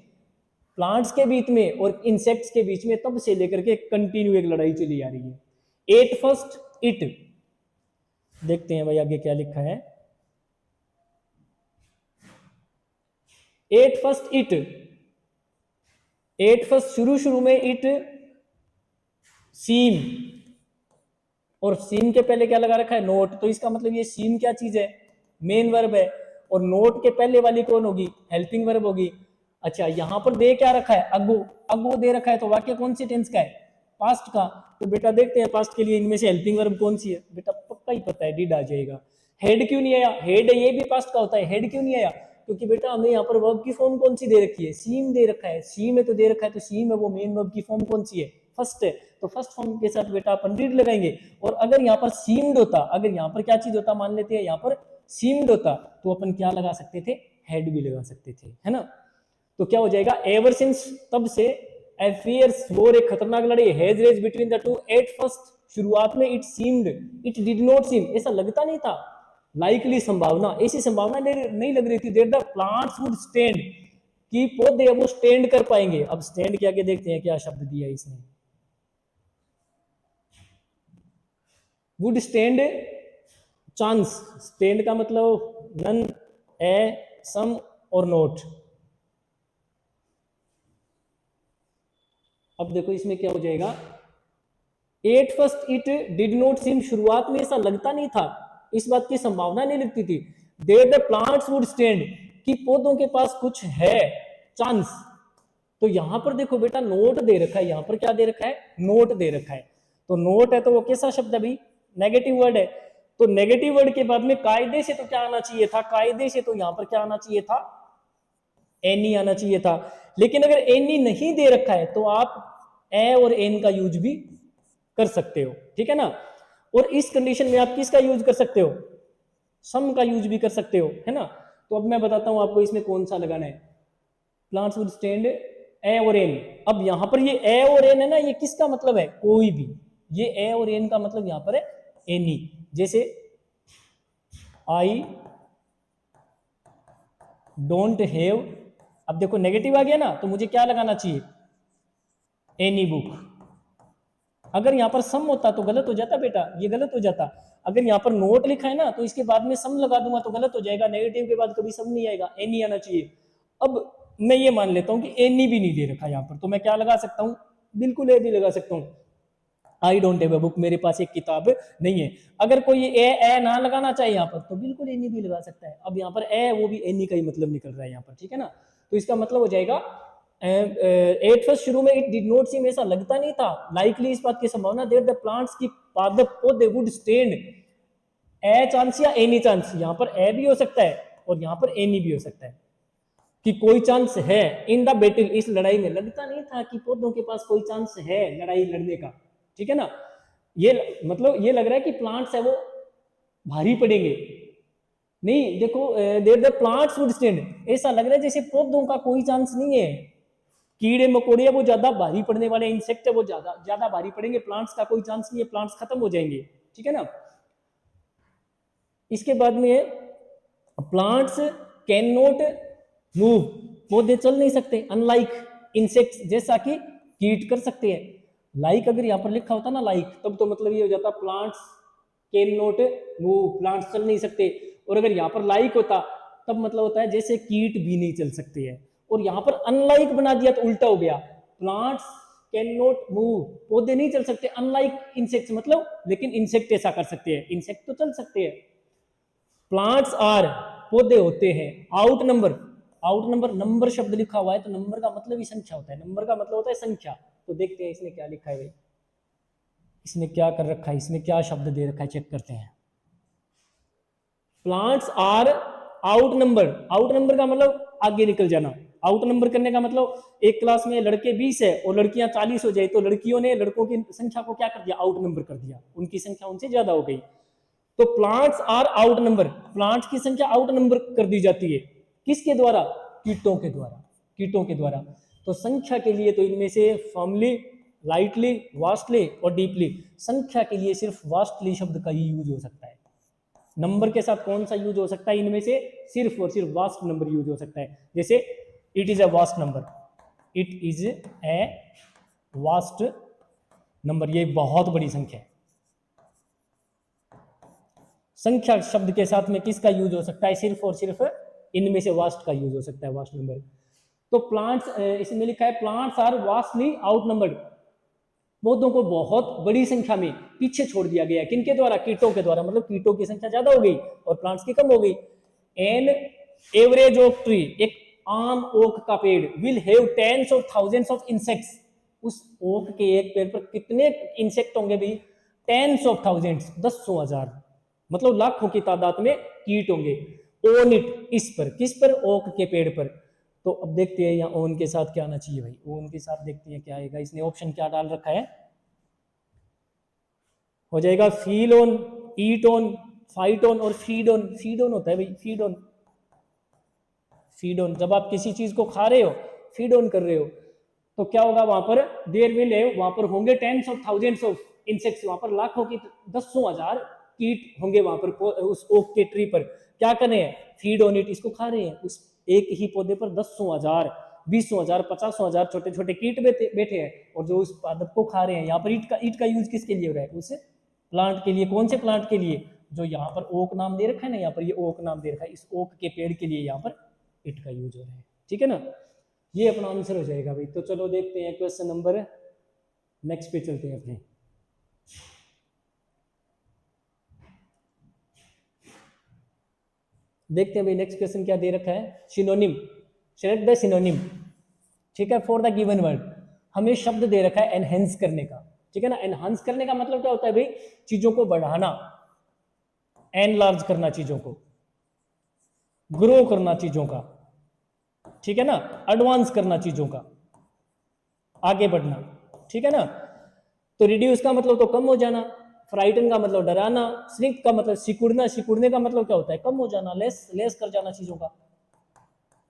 Speaker 1: प्लांट्स के बीच में और इंसेक्ट्स के बीच में, तब से लेकर के कंटिन्यू एक लड़ाई चली आ रही है। एट फर्स्ट इट, देखते हैं भाई आगे क्या लिखा है। At first it, at first शुरू में, इट सीम, और सीम के पहले क्या लगा रखा है, नोट। तो इसका मतलब ये सीम क्या चीज है, मेन वर्ब है, और नोट के पहले वाली कौन होगी, हेल्पिंग वर्ब होगी। अच्छा, यहां पर दे क्या रखा है, अगो, अगो दे रखा है, तो वाक्य कौन सी टेंस का है, पास्ट का। तो बेटा देखते हैं पास्ट के लिए इनमें से हेल्पिंग वर्ब कौन सी है, बेटा पक्का ही पता है, डिड आ जाएगा। हेड क्यों नहीं आया, हेड ये भी पास्ट का होता है, हेड क्यों नहीं आया, क्योंकि बेटा हमें यहाँ पर वर्ब की फॉर्म कौन सी दे रखी है, सीम दे रखा है, सीम है तो दे रखा है, तो सीम है वो मेन वर्ब की फॉर्म कौन सी है, फर्स्ट है, तो फर्स्ट फॉर्म के साथ बेटा अपन डिड लगाएंगे। और अगर यहाँ पर सीम्ड होता, अगर यहाँ पर क्या चीज होता, मान लेते हैं यहाँ पर सीम्ड होता, तो अपन क्या लगा सकते थे, हेड भी लगा सकते थे, है ना। तो क्या हो जाएगा, एवर सिंस, तब से, ए फियर्स वॉर, एक खतरनाक लड़ाई, has rage between the two, at first, शुरुआत में, it seemed, it did not seem, ऐसा लगता नहीं था, लाइकली, संभावना, ऐसी संभावना नहीं लग रही थी, there the plants would stand, कि पौधे वो स्टैंड कर पाएंगे। अब स्टैंड के आगे देखते हैं क्या शब्द दिया है इसने, वुड स्टैंड, चांस, स्टैंड का मतलब नन, ए, सम और नोट। अब देखो इसमें क्या हो जाएगा, at first it did not सीम, शुरुआत में ऐसा लगता नहीं था, इस बात की संभावना नहीं लगती थी, there the plants would stand, कि पौधों के पास कुछ है, चांस। तो यहां पर देखो बेटा नोट दे रखा है, यहां पर क्या दे रखा है, नोट दे रखा है। तो नोट है तो वो कैसा शब्द है भाई, नेगेटिव वर्ड है। तो नेगेटिव वर्ड के बाद में कायदे से तो क्या आना चाहिए था, कायदे से तो यहां पर क्या आना चाहिए था, एनी आना चाहिए था। लेकिन अगर एनी नहीं दे रखा है तो आप ए और एन का यूज भी कर सकते हो, ठीक है ना। और इस कंडीशन में आप किसका यूज कर सकते हो, सम का यूज भी कर सकते हो, है ना। तो अब मैं बताता हूं आपको इसमें कौन सा लगाना है, प्लांट्स वुड स्टैंड, ए और एन। अब यहां पर ये ए और एन है ना, ये किसका मतलब है, कोई भी, ये ए और एन का मतलब यहां पर है एनी। जैसे आई डोंट हैव, अब देखो नेगेटिव आ गया ना, तो मुझे क्या लगाना चाहिए, एनी बुक। अगर यहां पर सम होता तो गलत हो जाता बेटा, ये गलत हो जाता। अगर यहां पर नोट लिखा है ना, तो इसके बाद में सम लगा दूंगा तो गलत हो जाएगा, नेगेटिव के बाद कभी सम नहीं आएगा, एनी आना चाहिए। अब मैं ये मान लेता हूं कि एनी भी नहीं दे रखा यहां पर, तो मैं क्या लगा सकता हूं, बिल्कुल ए भी लगा सकता हूं, I don't have a book, मेरे पास एक किताब नहीं है। अगर कोई ए ना लगाना चाहिए यहाँ पर, तो बिल्कुल एनी भी लगा सकता है। अब यहाँ पर ए, वो भी एनी का ही मतलब निकल रहा है यहाँ पर, ठीक है ना। तो इसका मतलब हो जाएगा, एट फर्स्ट शुरू में, इट डिड नॉट सीम, ऐसा लगता नहीं था, लाइकली, इस बात की संभावना, देयर द प्लांट्स की पादप पौधे वुड स्टैंड, ए चांस या एनी चांस, यहाँ पर ए भी हो सकता है और यहाँ पर एनी भी हो सकता है, कि कोई चांस है इन द बैटल, इस लड़ाई में। लगता नहीं था कि पौधों के पास कोई चांस है लड़ाई लड़ने का, ठीक है ना। ये मतलब ये लग रहा है कि प्लांट्स है वो भारी पड़ेंगे, नहीं देखो, there the plants would stand, ऐसा लग रहा है जैसे पौधों का कोई चांस नहीं है, कीड़े मकोड़े वो ज्यादा भारी पड़ने वाले, इंसेक्ट है वो ज्यादा ज्यादा भारी पड़ेंगे, प्लांट्स का कोई चांस नहीं है, प्लांट्स खत्म हो जाएंगे, ठीक है ना। इसके बाद में प्लांट्स कैन नॉट मूव, पौधे चल नहीं सकते, अनलाइक इंसेक्ट्स, जैसा कि कीट कर सकते हैं। लाइक अगर यहाँ पर लिखा होता ना लाइक, तब तो मतलब ये हो जाता plants can not move, plants चल नहीं सकते। और अगर यहाँ पर लाइक होता तब मतलब होता है जैसे कीट भी नहीं चल सकते हैं। और यहाँ पर अनलाइक बना दिया तो उल्टा हो गया, प्लांट्स कैन नॉट मूव, पौधे नहीं चल सकते, अनलाइक इंसेक्ट्स मतलब, लेकिन इंसेक्ट ऐसा कर सकते हैं, इंसेक्ट तो चल सकते हैं। प्लांट्स आर, पौधे होते हैं, out number, out number, number शब्द लिखा हुआ है तो नंबर का मतलब ही संख्या होता है, नंबर का मतलब होता है संख्या। तो देखते हैं इसने क्या लिखा है भाई, इसने क्या कर रखा है, इसने क्या शब्द दे रखा है, चेक करते हैं। Plants are outnumber, outnumber का मतलब आगे निकल जाना, आउट नंबर करने का मतलब एक क्लास में लड़के 20 है और लड़कियां 40 हो जाए तो लड़कियों ने लड़कों की संख्या को क्या कर दिया, आउट नंबर कर दिया, उनकी संख्या उनसे ज्यादा हो गई। तो plants are outnumber, plants की संख्या आउट नंबर कर दी जाती है, किसके द्वारा, कीटों के द्वारा, कीटों के द्वारा। तो संख्या के लिए तो इनमें से फर्मली, लाइटली, वास्टली और डीपली, संख्या के लिए सिर्फ वास्टली शब्द का ही यूज हो सकता है। नंबर के साथ कौन सा यूज हो सकता है, इनमें से सिर्फ और सिर्फ वास्ट नंबर यूज हो सकता है। जैसे it is a vast number, it is a vast number, ये बहुत बड़ी संख्या है। संख्या शब्द के साथ में किसका यूज हो सकता है, सिर्फ और सिर्फ इनमें से वास्ट का यूज हो सकता है, वास्ट नंबर। तो प्लांट्स, इसमें लिखा है plants are vastly outnumbered, पौधों को बहुत बड़ी संख्या में पीछे छोड़ दिया गया है, किनके द्वारा, कीटों के द्वारा, मतलब कीटों की संख्या ज्यादा हो गई और प्लांट्स की कम हो गई। एन एवरेज ऑफ ट्री, एक आम ओक का पेड़, will have tens of thousands of insects, उस ओक के एक पेड़ पर कितने इंसेक्ट होंगे भाई, टेंस ऑफ थाउजेंड्स, 10,000, मतलब लाखों की तादाद में कीट होंगे। ओन इट, इस पर, किस पर, ओक के पेड़ पर। तो अब देखते हैं यहाँ ओन के साथ क्या आना चाहिए भाई, ओन के साथ देखते हैं क्या आएगा, इसने ऑप्शन क्या डाल रखा है, हो जाएगा feel on, eat on, fight on और फीड ऑन। फीड ऑन होता है भाई, फीड ऑन, फीड ऑन, जब आप किसी चीज को खा रहे हो, फीड ऑन कर रहे हो, तो क्या होगा वहां पर, देयर विल हैव, वहां पर होंगे tens of thousands of insects, वहां पर लाखों की, 10,000 कीट होंगे वहां पर उस ओक के ट्री पर, क्या कर रहे हैं, फीड ऑन इट, इसको खा रहे हैं। उस एक ही पौधे पर 10,000, 20,000, 50,000 छोटे छोटे कीट बैठे हैं और जो उस पादप को खा रहे हैं। यहाँ पर ईट का यूज किसके लिए हो रहा है, उस प्लांट के लिए। कौन से प्लांट के लिए, जो यहाँ पर ओक नाम दे रखा है ना, यहाँ पर ये ओक नाम दे रखा है, इस ओक के पेड़ के लिए यहाँ पर ईट का यूज हो रहा है, ठीक है ना। ये अपना आंसर हो जाएगा भाई। तो चलो देखते हैं क्वेश्चन नंबर नेक्स्ट पे चलते हैं अपने। देखते हैं भाई नेक्स्ट क्वेश्चन क्या दे रखा है, सिनोनिम, सेलेक्ट द सिनोनिम, ठीक है, फॉर द गिवन वर्ड। हमें शब्द दे रखा है एनहेंस करने का, ठीक है ना। एनहांस करने का मतलब क्या होता है भाई, चीजों को बढ़ाना, एनलार्ज करना चीजों को, ग्रो करना चीजों का, ठीक है ना, एडवांस करना चीजों का, आगे बढ़ना, ठीक है ना। तो रिड्यूस का मतलब तो कम हो जाना, फ्राइटन का मतलब डराना, श्रिंक का मतलब सिकुड़ना, सिकुड़ने का मतलब क्या होता है, कम हो जाना, लेस कर जाना चीजों का,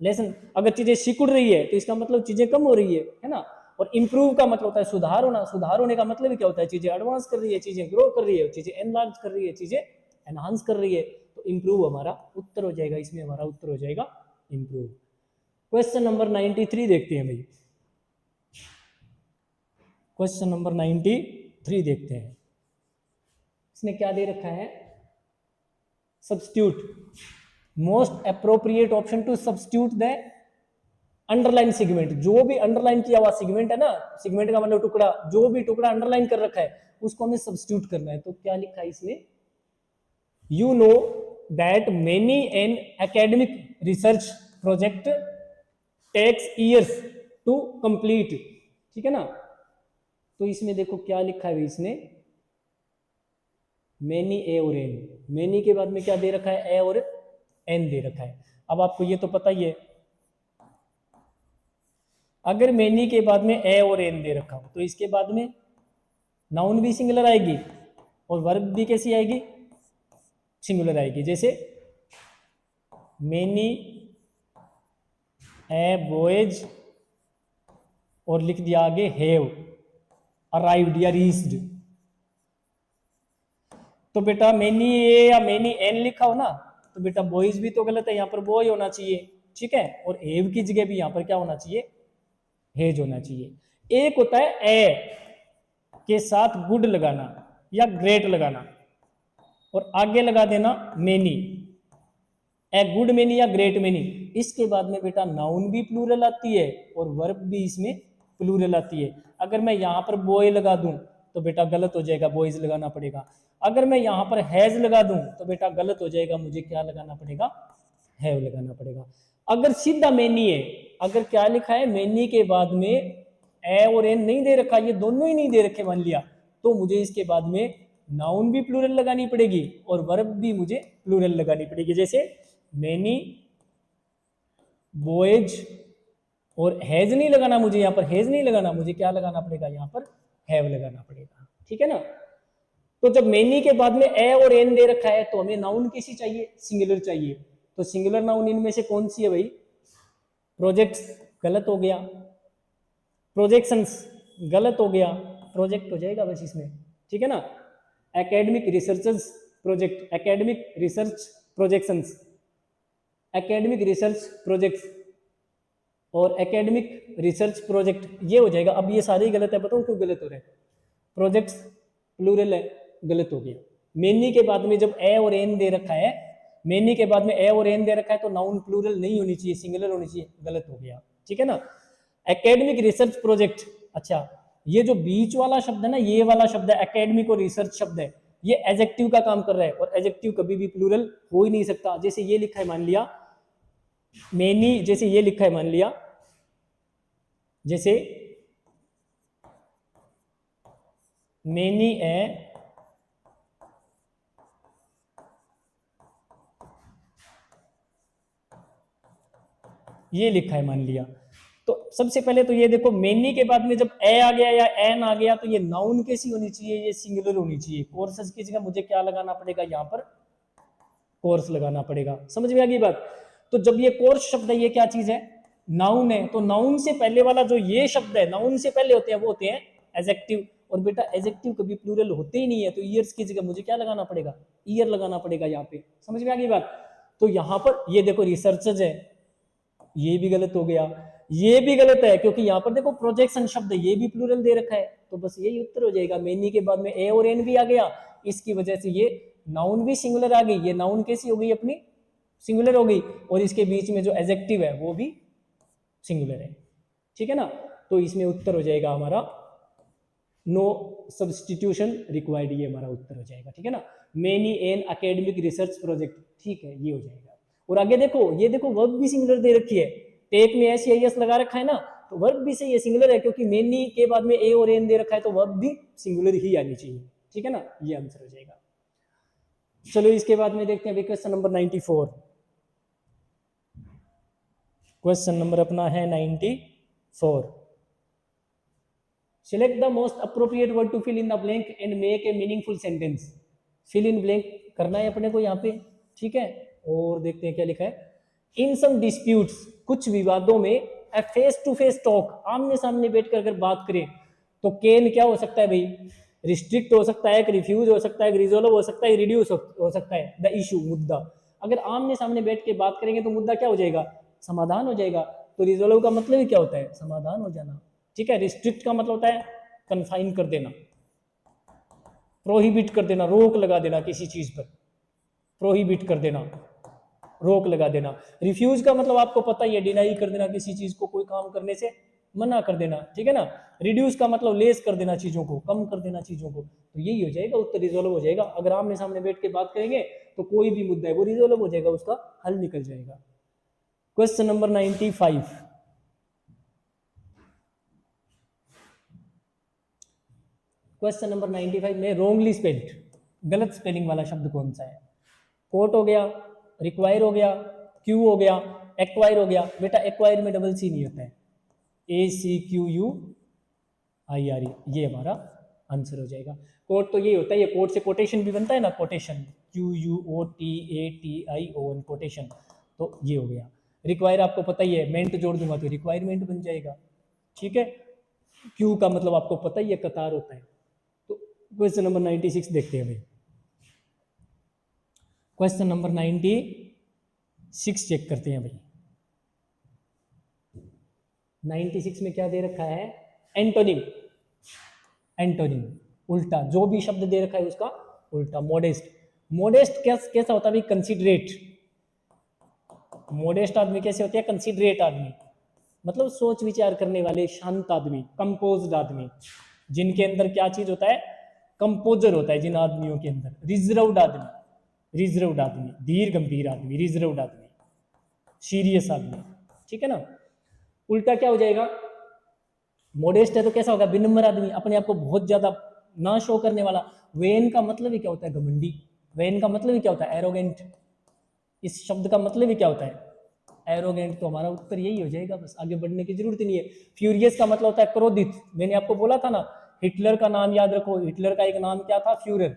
Speaker 1: लेसन। अगर चीजें सिकुड़ रही है तो इसका मतलब चीजें कम हो रही है ना। और इंप्रूव का मतलब होता है सुधार होना, सुधार होने का मतलब क्या होता है, चीजें एडवांस कर रही है, चीजें ग्रो कर रही है, चीजें एनलार्ज कर रही है, चीजें एनहांस कर रही है। तो इंप्रूव हमारा उत्तर हो जाएगा, इसमें हमारा उत्तर हो जाएगा इंप्रूव। क्वेश्चन नंबर 93 देखते हैं भाई, क्वेश्चन नंबर 93 देखते हैं। इसने क्या दे रखा है, substitute, most appropriate option to substitute the underline segment. जो भी अंडरलाइन किया हुआ सेगमेंट है ना, सेगमेंट का मतलब टुकड़ा, जो भी टुकड़ा अंडरलाइन कर रखा है उसको हमें सब्स्टिट्यूट करना है। तो क्या लिखा है इसमें, you know that many an academic research project takes years to complete, ठीक है ना। तो इसमें देखो क्या लिखा है इसने, मेनी ए और एन, मेनी के बाद में क्या दे रखा है, ए और एन दे रखा है। अब आपको ये तो पता ही है, अगर मेनी के बाद में ए और एन दे रखा हो तो इसके बाद में नाउन भी सिंगुलर आएगी और वर्ब भी कैसी आएगी, सिंगुलर आएगी। जैसे मेनी ए बॉयज और लिख दिया आगे हैव अराइव्ड या रीच्ड। तो बेटा मेनी ए या मेनी एन लिखा हो ना, तो बेटा बॉयज भी तो गलत है, यहाँ पर बॉय होना चाहिए, ठीक है। और हैव की जगह भी यहाँ पर क्या होना चाहिए, हेज होना चाहिए। एक होता है ए के साथ गुड लगाना या ग्रेट लगाना और आगे लगा देना मेनी, ए गुड मेनी या ग्रेट मेनी। इसके बाद में बेटा नाउन भी प्लूरल आती है और वर्ब भी इसमें प्लूरल आती है। अगर मैं यहाँ पर बॉय लगा दूं तो बेटा गलत हो जाएगा, बॉयज लगाना पड़ेगा। अगर मैं यहाँ पर हैज लगा दूं तो बेटा गलत हो जाएगा, मुझे क्या लगाना पड़ेगा, हैव लगाना पड़ेगा। अगर सीधा मेनी है, अगर क्या लिखा है मेनी के बाद में ए और एन नहीं दे रखा, ये दोनों ही नहीं दे रखे मान लिया, तो मुझे इसके बाद में नाउन भी प्लूरल लगानी पड़ेगी और वर्ब भी मुझे प्लूरल लगानी पड़ेगी। जैसे मेनी बॉयज और हैज नहीं लगाना मुझे, यहाँ पर हैज नहीं लगाना मुझे, क्या लगाना पड़ेगा यहाँ पर, हैव लगाना पड़ेगा, ठीक है ना। तो जब मेनी के बाद में ए और एन दे रखा है तो हमें नाउन कैसी चाहिए, सिंगुलर चाहिए। तो सिंगुलर नाउन इनमें से कौन सी है भाई, प्रोजेक्ट्स गलत हो गया, प्रोजेक्शंस गलत हो गया, प्रोजेक्ट हो जाएगा बस इसमें, ठीक है ना। Academic researchers project, academic research projections, academic research projects और एकेडमिक रिसर्च प्रोजेक्ट, ये हो जाएगा। अब ये सारे ही गलत है, बताओ क्यों गलत हो रहे हैं। प्रोजेक्ट्स प्लूरल है, गलत हो गया। मेनी के बाद में जब ए और एन दे रखा है, मेनी के बाद में ए और एन दे रखा है तो नाउन प्लूरल नहीं होनी चाहिए, सिंगुलर होनी चाहिए, गलत हो गया, ठीक है ना। एकेडमिक रिसर्च प्रोजेक्ट, अच्छा ये जो बीच वाला शब्द है ना, ये वाला शब्द है एकेडमिक और रिसर्च शब्द है, ये एडजेक्टिव का काम कर रहा है और एडजेक्टिव कभी भी प्लूरल हो ही नहीं सकता। जैसे ये लिखा है, मान लिया मेनी, जैसे ये लिखा है, मान लिया जैसे मेनी ए ये लिखा है, मान लिया। तो सबसे पहले तो ये देखो, मेनी के बाद में जब ए आ गया या एन आ गया तो ये नाउन कैसी होनी चाहिए, ये सिंगुलर होनी चाहिए। कोर्सेज की जगह मुझे क्या लगाना पड़ेगा, यहाँ पर कोर्स लगाना पड़ेगा। समझ में आ गई बात। तो जब ये कोर्स शब्द है, ये क्या चीज है, नाउन है। तो नाउन से पहले वाला जो ये शब्द है, नाउन से पहले होते हैं वो होते हैं एडजेक्टिव। और बेटा एडजेक्टिव कभी प्लूरल होते ही नहीं है, तो ईयर्स की जगह मुझे क्या लगाना पड़ेगा, ईयर लगाना पड़ेगा यहाँ पे। समझ में आ गई बात। तो यहाँ पर ये देखो रिसर्चर्स है, ये भी गलत हो गया, ये भी गलत है, क्योंकि यहाँ पर देखो प्रोजेक्शन शब्द है, ये भी प्लूरल दे रखा है। तो बस यही उत्तर हो जाएगा। मेनी के बाद में ए और एन भी आ गया, इसकी वजह से ये नाउन भी सिंगुलर आ गई। ये नाउन कैसी हो गई, अपनी सिंगुलर हो गई। और इसके बीच में जो एडजेक्टिव है वो भी सिंगुलर है, ठीक है ना। तो इसमें उत्तर हो जाएगा हमारा नो सब्सटीट्यूशन रिक्वायर्ड, ये हमारा उत्तर हो जाएगा, ठीक है ना। Many an academic research project, ठीक है, ये हो जाएगा। और आगे देखो, ये देखो वर्ब भी सिंगुलर दे रखी है, टेक में एस या एस लगा रखा है ना, तो वर्ब भी सही है, सिंगुलर है, क्योंकि मेनी के बाद में ए और एन दे रखा है तो वर्ब भी सिंगुलर ही आनी चाहिए, ठीक है ना। ये आंसर हो जाएगा। चलो इसके बाद में देखते हैं क्वेश्चन नंबर 94। क्वेश्चन नंबर अपना है 94। Select the most appropriate word to fill in the blank and make a meaningful sentence. Fill in blank करना है अपने को यहाँ पे, ठीक है। और देखते हैं क्या लिखा है। इन सम डिस्प्यूट्स, कुछ विवादों में, ए फेस टू फेस टॉक, आमने सामने बैठकर अगर बात करें तो कैन क्या हो सकता है भाई, रिस्ट्रिक्ट हो सकता है, रिफ्यूज हो सकता है, रिजोल्व हो सकता है, रिड्यूस हो सकता है द इशू, मुद्दा। अगर आमने सामने बैठ के बात करेंगे तो मुद्दा क्या हो जाएगा, समाधान हो जाएगा। तो रिजोल्व का मतलब ही क्या होता है, समाधान हो जाना, ठीक है। रिस्ट्रिक्ट का मतलब होता है कन्फाइन कर देना, प्रोहिबिट कर देना, रोक लगा देना किसी चीज पर, प्रोहिबिट कर देना, रोक लगा देना। रिफ्यूज का मतलब आपको पता ही है, डिनाई कर देना किसी चीज को, कोई काम करने से मना कर देना, ठीक है ना। रिड्यूस का मतलब लेस कर देना चीजों को, कम कर देना चीजों को। तो यही हो जाएगा उत्तर, रिजोल्व हो जाएगा। अगर आमने सामने बैठ के बात करेंगे तो कोई भी मुद्दा है वो रिजोल्व हो जाएगा, उसका हल निकल जाएगा। Question number 95। क्वेश्चन नंबर 95 में रोंगली स्पेल्ड, गलत स्पेलिंग वाला शब्द कौन सा है। कोट हो गया, रिक्वायर हो गया, क्यू हो गया, एक्वायर हो गया। बेटा एक्वायर में डबल सी नहीं होता है, ACQUIRE, ये हमारा आंसर हो जाएगा। कोट तो ये होता है, ये कोट से कोटेशन भी बनता है ना, कोटेशन QUOTATION, कोटेशन, तो ये हो गया। रिक्वायर आपको पता ही है, मेंट जोड़ दूंगा तो रिक्वायरमेंट बन जाएगा, ठीक है। क्यू का मतलब आपको पता ही है, कतार होता है। तो क्वेश्चन नंबर 96 देखते हैं भाई। क्वेश्चन नंबर 96 चेक करते हैं भाई। 96 में क्या दे रखा है, एंटोनिम, एंटोनिम उल्टा, जो भी शब्द दे रखा है उसका उल्टा। मोडेस्ट, मोडेस्ट कैसा होता है भाई, कंसिडरेट। मोडेस्ट आदमी कैसे होते हैं, कंसिडरेट आदमी, मतलब सोच विचार करने वाले, शांत आदमी, कंपोज्ड आदमी, जिनके अंदर क्या चीज होता है, कंपोजर होता है जिन आदमियों के अंदर। रिजर्व्ड आदमी, रिजर्व्ड आदमी, धीर गंभीर आदमी, रिजर्व्ड आदमी, सीरियस आदमी, ठीक है ना। उल्टा क्या हो जाएगा, मोडेस्ट है तो कैसा होगा, विनम्र आदमी, अपने आप को बहुत ज्यादा ना शो करने वाला। वेन का मतलब ही क्या होता है, घमंडी। वेन का मतलब ही क्या होता है, एरोगेंट। इस शब्द का मतलब ही क्या होता है, एरोगेंट, तो हमारा उत्तर यही हो जाएगा, बस आगे बढ़ने की जरूरत नहीं है। फ्यूरियस का मतलब होता है क्रोधित। मैंने आपको बोला था ना, हिटलर का नाम याद रखो, हिटलर का एक नाम क्या था? फ्यूरर।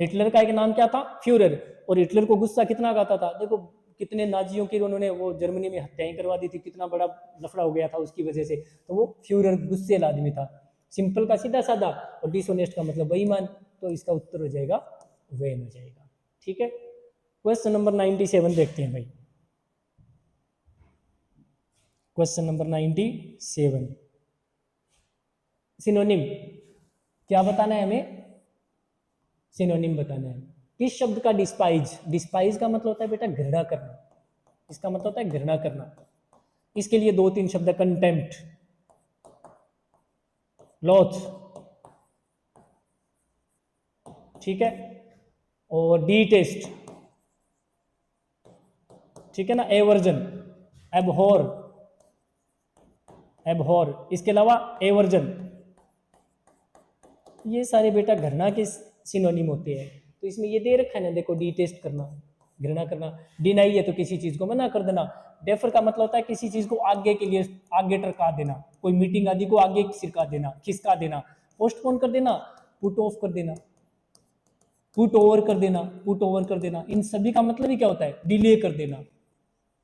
Speaker 1: हिटलर का एक नाम क्या था? फ्यूरर। और हिटलर को गुस्सा कितना आता था, देखो कितने नाजियों की उन्होंने वो जर्मनी में हत्याएं करवा दी थी, कितना बड़ा लफड़ा हो गया था उसकी वजह से। तो वो फ्यूरर गुस्सेल आदमी था। सिंपल का सीधा साधा, और डिसऑनेस्ट का मतलब बेईमान। तो इसका उत्तर हो जाएगा वेन हो जाएगा। ठीक है, क्वेश्चन नंबर 97 देखते हैं भाई। क्वेश्चन नंबर 97, सिनोनिम क्या बताना है हमें? सिनोनिम बताना है। किस शब्द का डिस्पाइज? डिस्पाइज का मतलब होता है बेटा घृणा करना, इसका मतलब होता है घृणा करना। इसके लिए 2-3 शब्द है, कंटेम्प्ट, लॉथ, ठीक है, और डीटेस्ट, ठीक है ना, एवर्जन, एबहॉर, एबहॉर, इसके अलावा एवर्जन, ये सारे बेटा घृणा के सिनोनिम होते हैं। तो इसमें ये दे रखा है ना, देखो, डिटेस्ट करना, घृणा करना, डिनाई है तो किसी चीज को मना कर देना, डेफर का मतलब होता है किसी चीज को आगे के लिए आगे टरका देना, कोई मीटिंग आदि को आगे सिरका देना, खिसका देना, पोस्टपोन कर देना, पुट ऑफ कर देना, पुट ओवर कर देना, पुट ओवर कर देना, इन सभी का मतलब ही क्या होता है? डिले कर देना।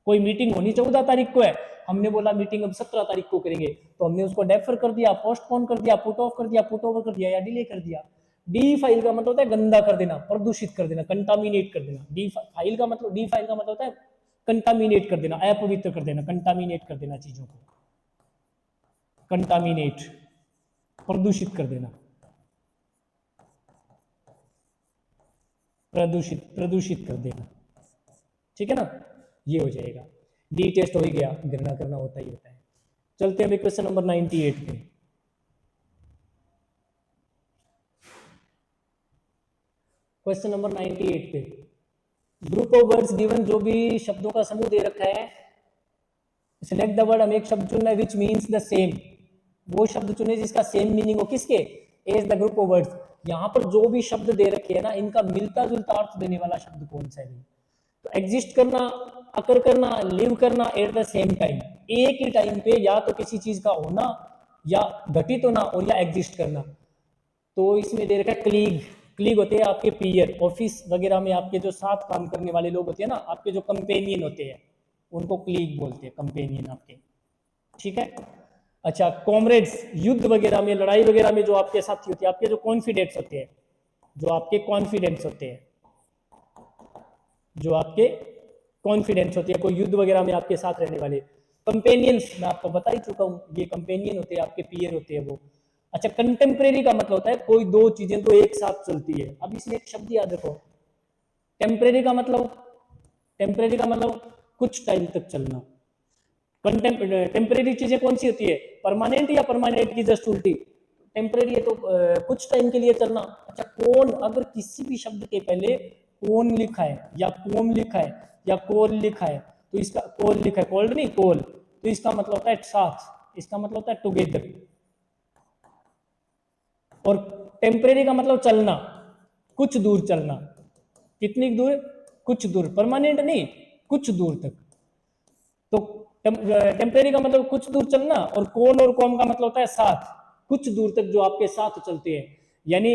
Speaker 1: कोई मीटिंग होनी 14 तारीख को है, हमने बोला मीटिंग अब 17 तारीख को करेंगे, तो हमने उसको डेफर कर दिया, पोस्टपोन कर दिया, पुट ऑफ कर दिया, पुट ओवर कर दिया, या डिले कर दिया। डी फाइल का मतलब होता है गंदा कर देना, प्रदूषित कर देना, कंटामिनेट कर देना। डी फाइल का मतलब होता है कंटामिनेट कर देना, अपवित्र कर देना, कंटामिनेट कर देना चीजों को, कंटामिनेट, प्रदूषित कर देना, प्रदूषित कर देना, ठीक है ना, ये हो जाएगा। डी टेस्ट हो ही गया, घृणा करना होता ही होता है। चलते हैं अभी क्वेश्चन नंबर 98 पे। क्वेश्चन नंबर 98 पे, ग्रुप ऑफ वर्ड्स गिवन, जो भी शब्दों का समूह दे रखा है, सिलेक्ट द वर्ड, हमें एक शब्द चुनना है विच मीन्स द सेम, वो शब्द चुने जिसका सेम मीनिंग हो, किसके? As the group of words. यहाँ पर जो भी शब्द दे रखे हैं ना, इनका मिलता जुलता अर्थ देने वाला शब्द कौन सा है? तो एग्जिस्ट करना, अकर करना, लिव करना एट द सेम टाइम, एक ही टाइम पे या तो किसी चीज का होना या घटित होना, और या एग्जिस्ट करना। तो इसमें दे रखा है क्लीग। क्लीग होते हैं आपके पीयर, ऑफिस वगैरह में आपके जो साथ काम करने वाले लोग होते हैं ना, आपके जो कंपेनियन होते हैं, उनको क्लीग बोलते हैं, कंपेनियन आपके, ठीक है। अच्छा, कॉमरेड्स, युद्ध वगैरह में, लड़ाई वगैरह में जो आपके साथी होते हैं, आपके जो कॉन्फिडेंट्स होते हैं, जो आपके कॉन्फिडेंट्स होते हैं, जो आपके कॉन्फिडेंस होती है, कोई युद्ध वगैरह में आपके साथ रहने वाले। कंपेनियंस मैं आपको बता ही चुका हूँ, ये कंपेनियन होते हैं, आपके पीयर होते हैं वो। अच्छा, कंटेम्परेरी का मतलब होता है कोई दो चीजें तो एक साथ चलती है। अब इसमें एक शब्द याद रखो, टेम्परेरी का मतलब कुछ टाइम तक चलना। टेम्परेरी चीजें कौन सी होती है? परमानेंट या परमानेंट की जस्ट उल्टी। टेम्परेरी है तो कुछ टाइम के लिए चलना। अच्छा, कौन, अगर किसी भी शब्द के पहले कौन लिखा है या कोम लिखा है या कोल लिखा है, तो इसका कोल लिखा है, कोल्ड नहीं कोल, तो इसका मतलब होता है साथ, इसका मतलब होता है टुगेदर। और टेम्परेरी का मतलब चलना, कुछ दूर चलना। कितनी दूर? कुछ दूर, परमानेंट नहीं, कुछ दूर तक। तो टेम्परेरी का मतलब कुछ दूर चलना, और कौन और कॉम का मतलब होता है साथ, कुछ दूर तक जो आपके साथ चलते हैं। यानी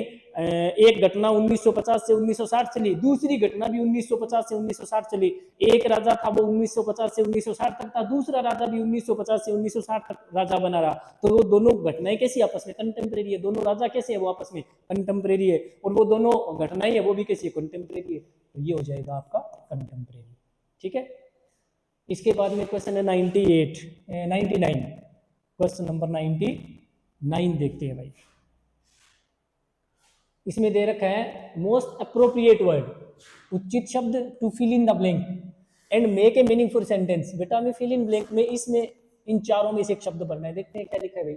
Speaker 1: एक घटना 1950 से 1960 चली, दूसरी घटना भी 1950 से 1960 चली। एक राजा था वो 1950 से 1960 तक था, दूसरा राजा भी 1950 से 1960 तक राजा बना रहा। तो वो दोनों घटनाएं कैसी आपस में? कंटेम्परेरी है। दोनों राजा कैसे है? वो आपस में कंटेम्परेरी है। और वो दोनों घटनाएं है वो भी कैसी है? कंटेम्परेरी है। तो ये हो जाएगा आपका कंटेम्परेरी, ठीक है। इसके बाद में क्वेश्चन है 99, क्वेश्चन नंबर 99 देखते हैं भाई। इसमें दे रखा है मोस्ट अप्रोप्रिएट वर्ड, उचित शब्द to fill in the blank and make a meaningful sentence. बेटा हमें फिल इन ब्लैंक में इसमें इन चारों में से एक शब्द भरना है। देखते हैं क्या लिखा है भाई।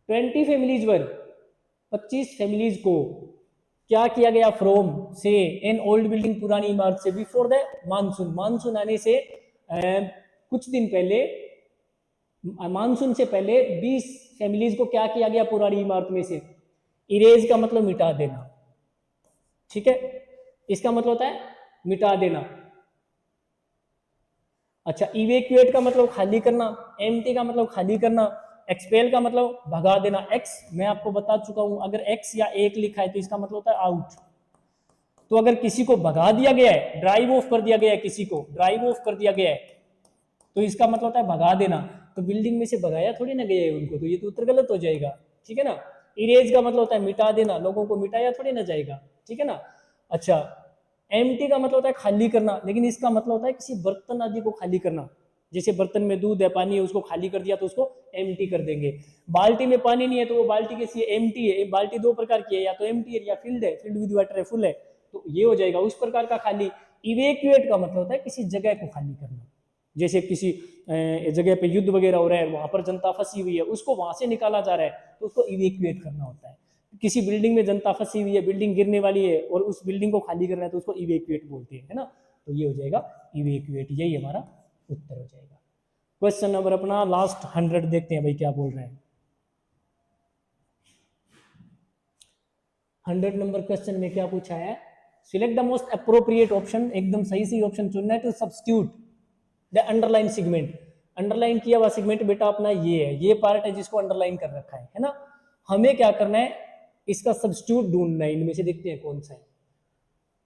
Speaker 1: 20 फैमिलीज वर, 25 फैमिलीज को क्या किया गया? फ्रॉम से एन ओल्ड बिल्डिंग, पुरानी इमारत से, बिफोर द मानसून, मानसून आने से कुछ दिन पहले, मानसून से पहले 20 फैमिलीज को क्या किया गया? पुरानी इमारत में से। इरेज का मतलब मिटा देना, ठीक है, इसका मतलब होता है मिटा देना। अच्छा, इवेक्यूएट का मतलब खाली करना, एम्प्टी का मतलब खाली करना, एक्सपेल का मतलब भगा देना। एक्स मैं आपको बता चुका हूं, अगर एक्स या एक लिखा है तो इसका मतलब होता है आउट। तो अगर किसी को भगा दिया गया है, ड्राइव ऑफ कर दिया गया है, किसी को ड्राइव ऑफ कर दिया गया है, तो इसका मतलब होता है भगा देना। तो बिल्डिंग में से भगाया थोड़ी ना गया है उनको, तो ये तो उत्तर गलत हो जाएगा, ठीक है ना। इरेज का मतलब होता है मिटा देना, लोगों को मिटाया थोड़ी ना जाएगा, ठीक है ना। अच्छा, एम्प्टी का मतलब होता है खाली करना, लेकिन इसका मतलब होता है किसी बर्तन आदि को खाली करना। जैसे बर्तन में दूध है, पानी है, उसको खाली कर दिया तो उसको एम्प्टी कर देंगे। बाल्टी में पानी नहीं है तो वो बाल्टी कैसी है, एम्प्टी है। बाल्टी दो प्रकार की है, या तो एम्प्टी है या फिल्ड है, फिल्ड विद वाटर है, फुल है, तो ये हो जाएगा उस प्रकार का खाली। इवेक्यूएट का मतलब होता है किसी जगह को खाली करना। जैसे किसी जगह पे युद्ध वगैरह हो रहा है, वहां पर जनता फंसी हुई है, उसको वहां से निकाला जा रहा है, तो उसको इवेक्यूएट करना होता है। किसी बिल्डिंग में जनता फंसी हुई है, बिल्डिंग गिरने वाली है और उस बिल्डिंग को खाली करना है, तो उसको इवेक्यूएट बोलते हैं, है ना। तो ये हो जाएगा इवेक्यूएट, यही हमारा उत्तर हो जाएगा। क्वेश्चन नंबर अपना लास्ट 100 देखते हैं भाई क्या बोल रहे हैं। 100 नंबर क्वेश्चन में क्या पूछा है, select the most appropriate option, एकदम सही सही ऑप्शन चुनना है to substitute the underline segment. Underline किया हुआ सेगमेंट बेटा अपना ये है, ये पार्ट है जिसको अंडरलाइन कर रखा है ना। हमें क्या करना है, इसका सब्स्टिट्यूट ढूंढना है, इनमें से देखते हैं कौन सा है।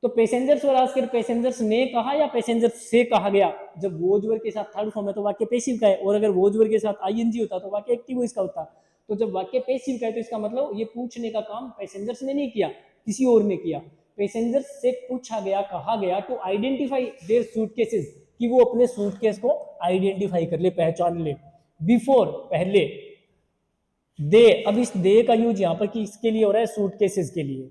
Speaker 1: तो पैसेंजर्स और आस्कर, पैसेंजर्स ने कहा या पैसेंजर्स से कहा गया। जब वोज वर्ब के साथ थर्ड फॉर्म है तो वाक्य पैसिव का है, और अगर वोज वर्ब के साथ आईएनजी होता तो वाक्य एक्टिव वॉइस का होता। तो जब वाक्य पैसिव का है तो इसका मतलब ये पूछने का काम पैसेंजर्स ने नहीं किया, किसी और ने किया। पैसेंजर्स से पूछा गया, कहा गया टू आइडेंटिफाई देयर सूटकेसेस, कि वो अपने सूटकेस को आइडेंटिफाई कर ले, पहचान ले। बिफोर पहले, दे, अब इस दे का यूज यहां पर किसके लिए हो रहा है, सूटकेसेस के लिए,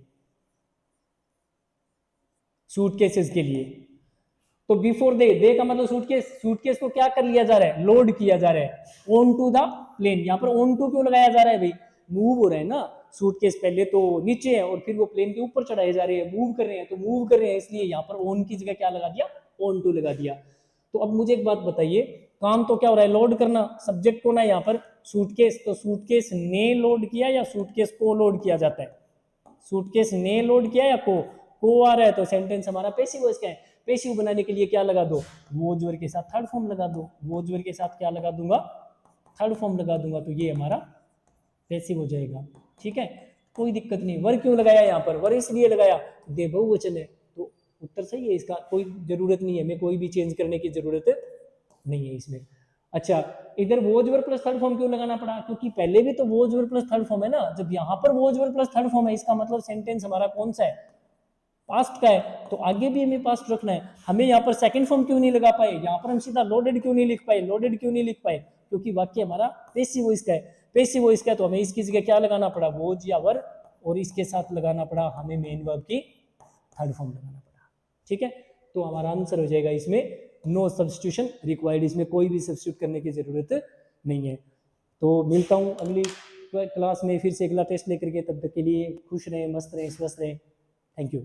Speaker 1: सूटकेसेस के लिए। तो बिफोर दे का मतलब सूटकेस, सूटकेस को क्या कर लिया जा रहा है, लोड किया जा रहा है ऑन टू द प्लेन। यहाँ पर ऑन टू क्यों लगाया जा रहा है भाई, मूव हो रहा है ना सूटकेस, पहले तो नीचे है और फिर वो प्लेन के ऊपर चढ़ाए जा रहे हैं, मूव कर रहे हैं, तो मूव कर रहे हैं इसलिए यहाँ पर ऑन की जगह क्या लगा दिया, ऑन टू लगा दिया। तो अब मुझे एक बात बताइए, काम तो क्या हो रहा है, लोड करना, सब्जेक्ट को ना यहाँ पर सूटकेस, तो सूटकेस ने लोड किया या सूटकेस को लोड किया जाता है, सूटकेस ने लोड किया या को आ रहा है, तो सेंटेंस हमारा पैसिव वॉइस का है। पैसिव बनाने के लिए क्या लगा दो, वोज वर्ब के साथ थर्ड फॉर्म लगा दो, वोज वर्ब के साथ क्या लगा दूंगा, थर्ड फॉर्म लगा दूंगा, तो ये हमारा पैसिव हो जाएगा, ठीक है, कोई दिक्कत नहीं। वर क्यों लगाया यहाँ पर, वर इसलिए लगाया दे बहुवचन है, तो उत्तर सही है इसका, कोई जरूरत नहीं है, हमें कोई भी चेंज करने की जरूरत नहीं है इसमें। अच्छा, इधर was verb plus third form क्यों लगाना पड़ा, क्योंकि पहले भी तो was verb plus third form है ना। जब यहाँ पर was verb plus third form है, इसका मतलब सेंटेंस हमारा कौन सा है, पास्ट का है, तो आगे भी हमें पास्ट रखना है। हमें यहाँ पर सेकंड फॉर्म क्यों नहीं लगा पाए, यहाँ पर हम सीधा लोडेड क्यों नहीं लिख पाए, लोडेड क्यों नहीं लिख पाए, क्योंकि वाक्य हमारा पैसिव वॉइस का है। पैसिव वॉइस का है तो हमें इसकी जगह क्या लगाना पड़ा, वोज या वर, और इसके साथ लगाना पड़ा हमें मेन वर्ब की थर्ड फॉर्म लगाना पड़ा, ठीक है। तो हमारा आंसर हो जाएगा इसमें नो सब्स्टिट्यूशन रिक्वायर्ड, इसमें कोई भी सब्स्टिट्यूट करने की जरूरत नहीं है। तो मिलता हूँ अगली क्लास में फिर से अगला टेस्ट लेकर के, तब तक के लिए खुश रहें, मस्त रहें, स्वस्थ रहें, थैंक यू।